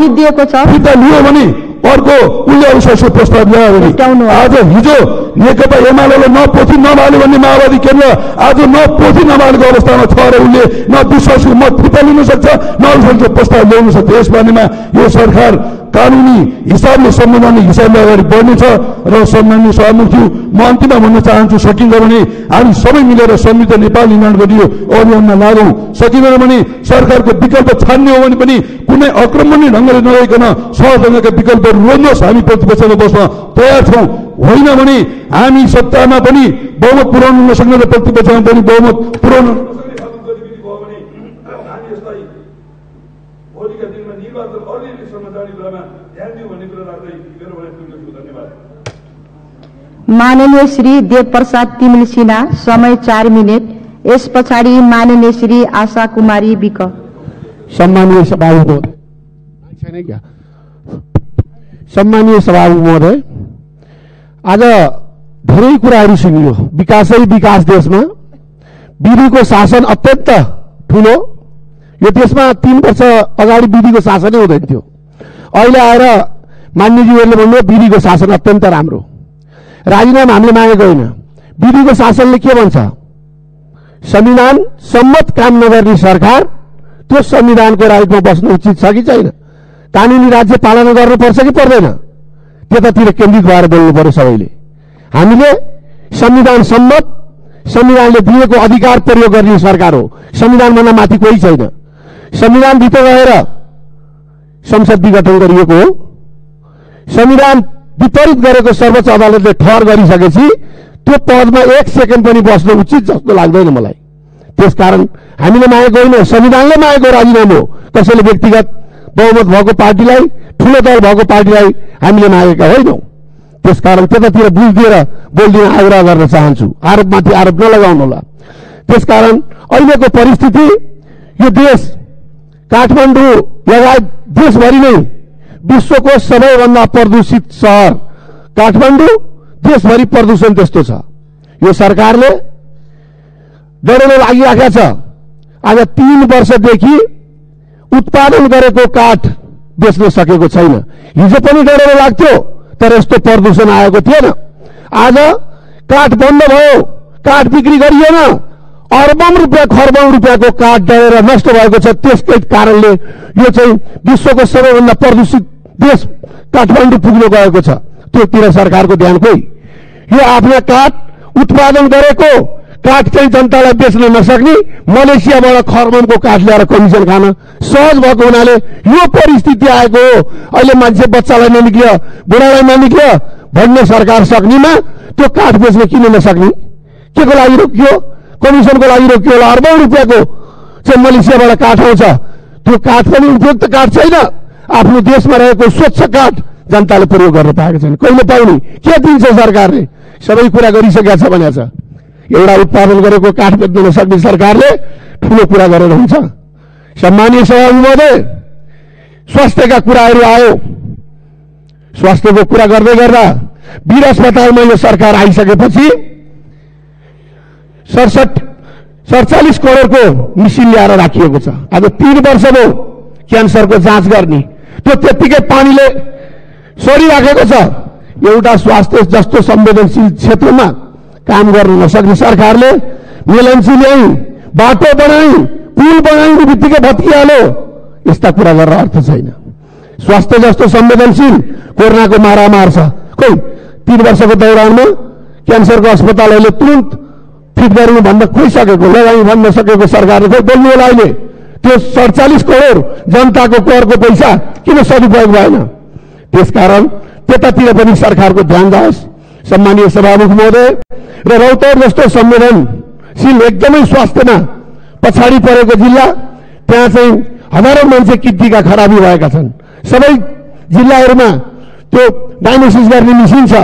J: फिर्ता लियो भने, अर्को उसले अविश्वासको प्रस्ताव ल्यायो भने। आज हिजो नेकपा एमालेले नपोथी नमाल्यो भन्ने माओवादी केन्द्र आज नपोथी नमालेको अवस्थामा छ र उसले न विश्वासको मत फिर्ता लिन सक्छ न अविश्वासको प्रस्ताव ल्याउन सक्छ। यस बारेमा यो सरकार कानुनी हिसाबले संवैधानिक हिसाबले अगाडि बढ्नेछ। र सम्माननीय सभामुखज्यू, म अन्तिममा भन्न चाहन्छु, सकिन्छ भने हामी सबै मिलेर समृद्ध नेपाल निर्माण गरियो अभियानमा लागौँ। सकिँदैन भने सरकारको विकल्प छान्ने हो भने पनि कुनै आक्रमणीय ढङ्गले नरहेकन सहज ढङ्गका विकल्पहरू रोज्नुहोस्। हामी प्रतिपक्षमा बस्न तयार छौँ। होइन भने हामी सत्तामा पनि बहुमत पुर्याउन नसक्ने र प्रतिपक्षमा पनि बहुमत पुर्याउन नसक्ने खालको गतिविधि भयो भने हामी यसलाई भोलिका दिनमा निर्वाचन अलिअलिसम्म जाने कुरामा ध्यान दिउँ भन्ने कुरा राख्दै मेरो भनाइ टुङ्ग्याउँछु। धन्यवाद।
F: माननीय श्री देवप्रसाद तिमिल सिन्हा, समय 4 मिनेट। यस पछाडि माननीय श्री आशा कुमारी विक।
H: सम्मानीय सभामुख महोदय, आज धेरै कुराहरू सुनियो। विकासै विकास देशमा विधिको शासन अत्यन्त ठुलो। यो देशमा 3 वर्ष अगाडि विधिको शासनै हुँदैन थियो। अहिले आएर मान्यज्यूहरूले भन्नु विधिको शासन अत्यन्त राम्रो। राजीनामा हामीले मागेको होइन। विधिको शासनले के भन्छ? संविधान सम्मत काम नगर्ने सरकार त्यो संविधानको राइटमा बस्नु उचित छ कि छैन? कानुनी राज्य पालना गर्नुपर्छ कि पर्दैन? त्यतातिर केन्द्रित भएर बोल्नु पर्यो सबैले। हामीले संविधान सम्मत, संविधानले दिएको अधिकार प्रयोग गर्ने सरकार हो। संविधानभन्दा माथि कोही छैन। संविधानभित्र रहेर संसद विघटन गरिएको हो। संविधान विपरीत गरेको सर्वोच्च अदालतले ठहर गरिसकेपछि त्यो पदमा 1 सेकेन्ड पनि बस्नु उचित जस्तो लाग्दैन मलाई। त्यसकारण हामीले मागेको होइन, संविधानले मागेको राजीनामा हो। कसैले व्यक्तिगत बहुमत भएको पार्टीलाई, ठुलो दल भएको पार्टीलाई हामीले मागेका होइनौँ। त्यसकारण त्यतातिर बुझिदिएर बोलिदिन आग्रह गर्न चाहन्छु। आरोपमाथि आरोप नलगाउनु होला। त्यसकारण अहिलेको परिस्थिति, यो देश काठमाडौँ लगायत देशभरि नै विश्वको सबैभन्दा प्रदूषित शहर काठमाडौँ, देशभरि प्रदूषण त्यस्तो छ। यो सरकारले डढेलो लागिराखेको छ। आज 3 वर्षदेखि उत्पादन गरेको काठ बेच्न सकेको छैन। हिजो पनि डढेलो लाग्थ्यो तर यस्तो प्रदूषण आएको थिएन। आज काठ बन्द भयो, काठ बिक्री गरिएन। अर्बौं रुपियाँ खर्बौं रुपियाँको काठ डढेर नष्ट भएको छ। त्यसकै कारणले यो चाहिँ विश्वको सबैभन्दा प्रदूषित देश काठमाडौँ पुग्न गएको छ। त्योतिर सरकारको ध्यान कोही? यो आफ्ना काठ उत्पादन गरेको काठ चाहिँ जनतालाई बेच्न नसक्ने, मलेसियाबाट खर्बौंको काठ ल्याएर कमिसन खान सहज भएको हुनाले यो परिस्थिति आएको हो। अहिले मान्छे बच्चालाई ननिक्ल्यो, बुढालाई ननिक्ल्यो भन्ने सरकार सक्नेमा त्यो काठ बेच्न किन नसक्ने? के को लागि रोकियो? कमिसनको लागि रोकियो होला। अर्बौं रुपियाँको चाहिँ मलेसियाबाट काठ आउँछ। त्यो काठ पनि उपयुक्त काठ छैन। आफ्नो देशमा रहेको स्वच्छ काठ जनताले प्रयोग गर्न पाएको छैन। कहिले पाउने? के दिन्छ सरकारले? सबै कुरा गरिसकेका छ भनेको छ। एउटा उत्पादन गरेको काठ बेच्न नसक्ने सरकारले ठुलो कुरा गरेर हुन्छ। सम्मानीय सभामुख महोदय, स्वास्थ्यका कुराहरू आयो। स्वास्थ्यको कुरा गर्दै गर्दा वीर अस्पतालमा यो सरकार आइसकेपछि 47 करोडको मिसिन ल्याएर राखिएको छ। आज 3 वर्ष भयो क्यान्सरको जाँच गर्ने। त्यो त्यत्तिकै पानीले सरिराखेको छ। एउटा स्वास्थ्य जस्तो संवेदनशील क्षेत्रमा काम गर्न नसक्ने सरकारले मेलन्ची ल्याई, बाटो बनाई, पुल बनाउने बित्तिकै भत्किहाल्यो। यस्ता कुरा गरेर अर्थ छैन। स्वास्थ्य जस्तो संवेदनशील कोरोनाको मारामार छ। खोइ 3 वर्षको दौरानमा क्यान्सरको अस्पतालहरूले तुरन्त फिट गर्नु भन्दा खोइसकेको, लगाई भन्न सकेको सरकारले खोइ बोल्नु होला। अहिले त्यो 47 करोड जनताको करको पैसा किन सदुपयोग भएन? त्यसकारण त्यतातिर पनि सरकारको ध्यान जाओस्। सम्मानीय सभामुख महोदय, र रौतहट जस्तो संवेदनशील एकदमै स्वास्थ्यमा पछाडि परेको जिल्ला, त्यहाँ चाहिँ हजारौं मान्छे किडनीका खराबी भएका छन्। सबै जिल्लाहरूमा त्यो डायलिसिस गर्ने मेसिन छ,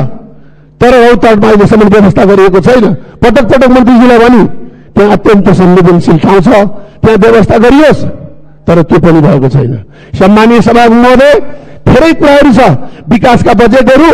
H: तर रौतहटमा अहिलेसम्म व्यवस्था गरिएको छैन। पटक पटक मन्त्रीजीलाई भने त्यहाँ अत्यन्त संवेदनशील ठाउँ छ, त्यहाँ व्यवस्था गरियोस्, तर त्यो पनि भएको छैन। सम्मानीय सभामुख महोदय, धेरै कुराहरू छ, विकासका बजेटहरू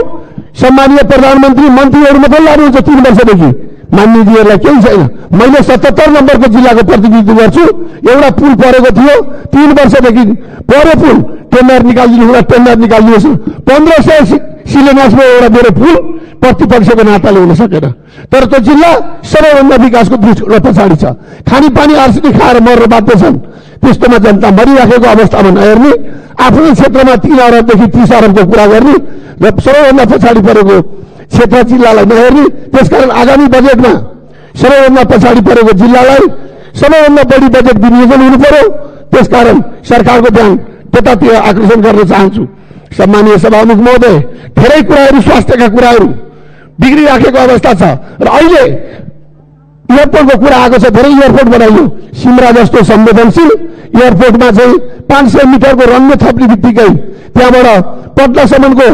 H: सम्मानीय प्रधानमन्त्री मन्त्रीहरू मात्रै लानुहुन्छ 3 वर्षदेखि, मान्यजीहरूलाई केही छैन। मैले 77 नम्बरको जिल्लाको प्रतिनिधित्व गर्छु। एउटा पुल परेको थियो, 3 वर्षदेखि पऱ्यो पुल, टेन्डर निकालिदिनुहोस्, टेन्डर निकालिदिनुहोस्। 1500 शिलान्यासमा एउटा मेरो पुल प्रतिपक्षको नाताले हुन सकेन। तर त्यो जिल्ला सबैभन्दा विकासको दृष्टिकोण पछाडि छ। खानेपानी आर्सेनिक खाएर मर्न बाध्य छन्। त्यस्तोमा जनता मरिराखेको अवस्थामा नहेर्ने, आफ्नो क्षेत्रमा 3 अरबदेखि 30 अरबको कुरा गर्ने र सबैभन्दा पछाडि परेको क्षेत्र जिल्लालाई नहेर्ने। त्यसकारण आगामी बजेटमा सबैभन्दा पछाडि परेको जिल्लालाई सबैभन्दा बढी बजेट विनियोजन हुनु पर्यो। त्यसकारण सरकारको ध्यान त्यतातिर आकर्षण गर्न चाहन्छु। सम्मानीय सभामुख महोदय, धेरै कुराहरू स्वास्थ्यका कुराहरू बिग्रिराखेको अवस्था छ र अहिले एयरपोर्टको कुरा आएको छ। धेरै एयरपोर्ट बनाइयो, सिमरा जस्तो संवेदनशील एयरपोर्टमा चाहिँ 500 मिटरको रनवे थप्ने बित्तिकै त्यहाँबाट पटनासम्मको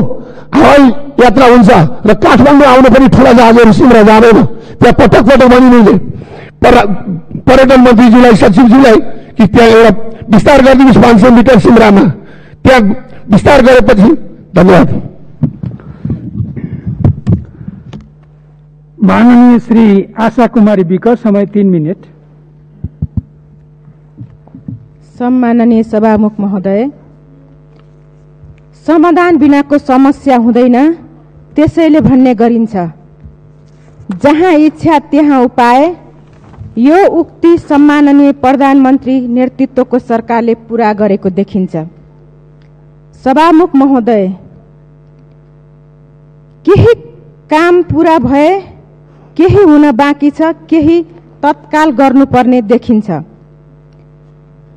H: हवाई यात्रा हुन्छ र काठमाडौँ आउन पनि ठुला जहाजहरू सिमरा जाँदैन। त्यहाँ पटक पटक भनिदिनु पर्यटन मन्त्रीजीलाई, सचिवजीलाई कि त्यहाँ एउटा विस्तार गरिदिनुहोस् 500 मिटर सिमरामा। त्यहाँ विस्तार गरेपछि धन्यवाद।
A: माननीय श्री आशा कुमारी विक, समय 3 मिनट।
E: सम्माननीय सभामुख महोदय, समाधान बिनाको समस्या हुँदैन, त्यसैले भन्ने गरिन्छ जहाँ इच्छा त्यहाँ उपाय। यो उक्ति सम्माननीय प्रधानमन्त्री नेतृत्वको सरकारले पूरा गरेको देखिन्छ। सभामुख महोदय, केही काम पूरा भए, केही हुन बाँकी छ, केही तत्काल गर्नुपर्ने देखिन्छ।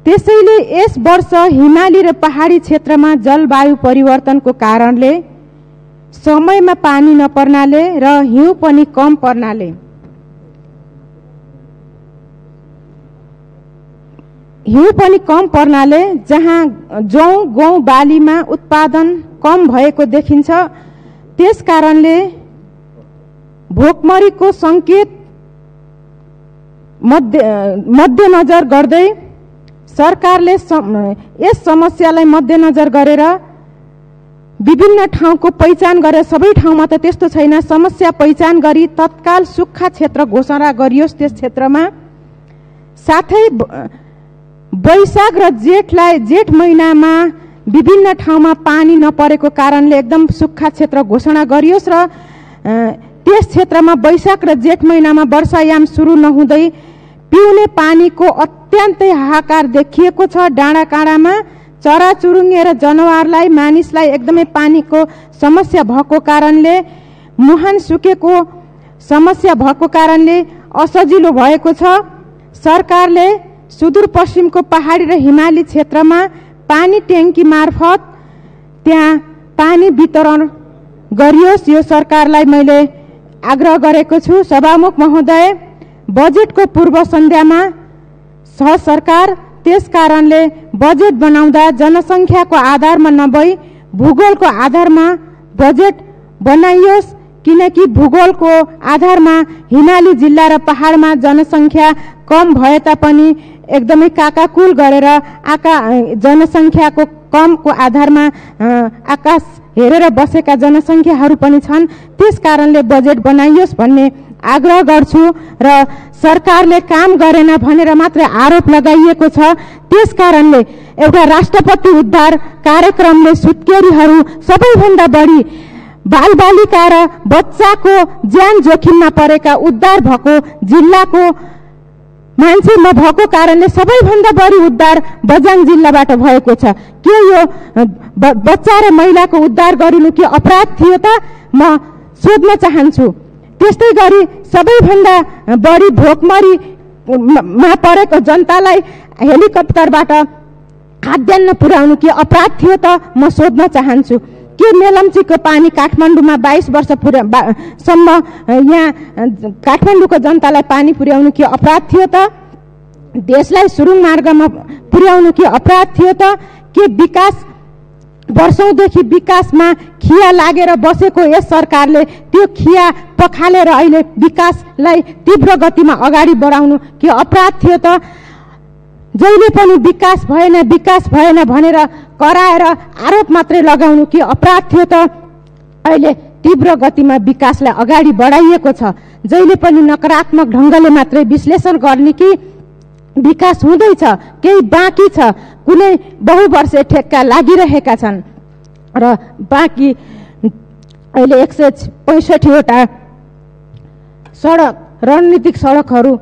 E: त्यसैले यस वर्ष हिमाली र पहाडी क्षेत्रमा जलवायु परिवर्तनको कारणले समयमा पानी नपर्नाले र हिउँ पनि कम पर्नाले जहाँ जौँ गहुँ बालीमा उत्पादन कम भएको देखिन्छ। त्यस कारणले भोकमरीको संकेत मध्यनजर गर्दै सरकारले यस समस्यालाई मध्यनजर गरेर विभिन्न ठाउँको पहिचान गरेर, सबै ठाउँमा त त्यस्तो छैन, समस्या पहिचान गरी तत्काल सुक्खा क्षेत्र घोषणा गरियोस् त्यस क्षेत्रमा। साथै वैशाख र जेठ महिनामा विभिन्न ठाउँमा पानी नपरेको कारणले एकदम सुक्खा क्षेत्र घोषणा गरियोस् र त्यस क्षेत्रमा वैशाख र जेठ महिनामा वर्षायाम सुरु नहुँदै पिउने पानीको अत्यन्तै हाहाकार देखिएको छ। डाँडाकाँडामा चराचुरुङ्गी र जनावरलाई, मानिसलाई एकदमै पानीको समस्या भएको कारणले, मुहान सुकेको समस्या भएको कारणले असजिलो भएको छ। सरकारले सुदूरपश्चिमको पहाडी र हिमाली क्षेत्रमा पानी ट्याङ्की मार्फत त्यहाँ पानी वितरण गरियोस्, यो सरकारलाई मैले आग्रह गरेको छु। सभामुख महोदय, बजेटको पूर्व सन्ध्यामा छ सरकार, त्यस कारणले बजेट बनाउँदा जनसङ्ख्याको आधारमा नभई भूगोलको आधारमा बजेट बनाइयोस्, किनकि भूगोलको आधारमा हिमाली जिल्ला र पहाडमा जनसङ्ख्या कम भए तापनि एकदमै काकाकुल गरेर जनसङ्ख्याको कमको आधारमा आकाश हेरेर बसेका जनसङ्ख्याहरू पनि छन्। त्यस कारणले बजेट बनाइयोस् भन्ने आग्रह गर्छु र सरकारले काम गरेन भनेर मात्र आरोप लगाइएको छ। त्यस कारणले एउटा राष्ट्रपति उद्धार कार्यक्रमले सुत्केरीहरू सबैभन्दा बढी बालबालिका र बच्चाको ज्यान जोखिममा परेका उद्धार भएको जिल्लाको मान्छे नभएको कारणले सबैभन्दा बढी उद्धार बझाङ जिल्लाबाट भएको छ। के यो बच्चा र महिलाको उद्धार गरिनु के अपराध थियो त? म सोध्न चाहन्छु। त्यस्तै गरी सबैभन्दा बढी भोकमरीमा परेको जनतालाई हेलिकप्टरबाट खाद्यान्न पुर्याउनु के अपराध थियो त? म सोध्न चाहन्छु। के मेलम्चीको पानी काठमाडौँमा 22 वर्षसम्म यहाँ काठमाडौँको जनतालाई पानी पुर्याउनु के अपराध थियो त? देशलाई सुरुङ मार्गमा पुर्याउनु के अपराध थियो त? के विकास
K: वर्षौंदेखि विकासमा खिया लागेर बसेको यस सरकारले त्यो खिया पखालेर अहिले विकासलाई तीव्र गतिमा अगाडि बढाउनु के अपराध थियो त? जहिले पनि विकास भएन भनेर कराएर आरोप मात्रै लगाउनु के अपराध थियो त? अहिले तीव्र गतिमा विकासलाई अगाडि बढाइएको छ। जहिले पनि नकारात्मक ढङ्गले मात्रै विश्लेषण गर्ने कि विकास हुँदैछ, केही बाँकी छ, कुनै बहुवर्षे ठेक्का लागिरहेका छन् र बाँकी अहिले 165 वटा सडक रणनीतिक सडकहरू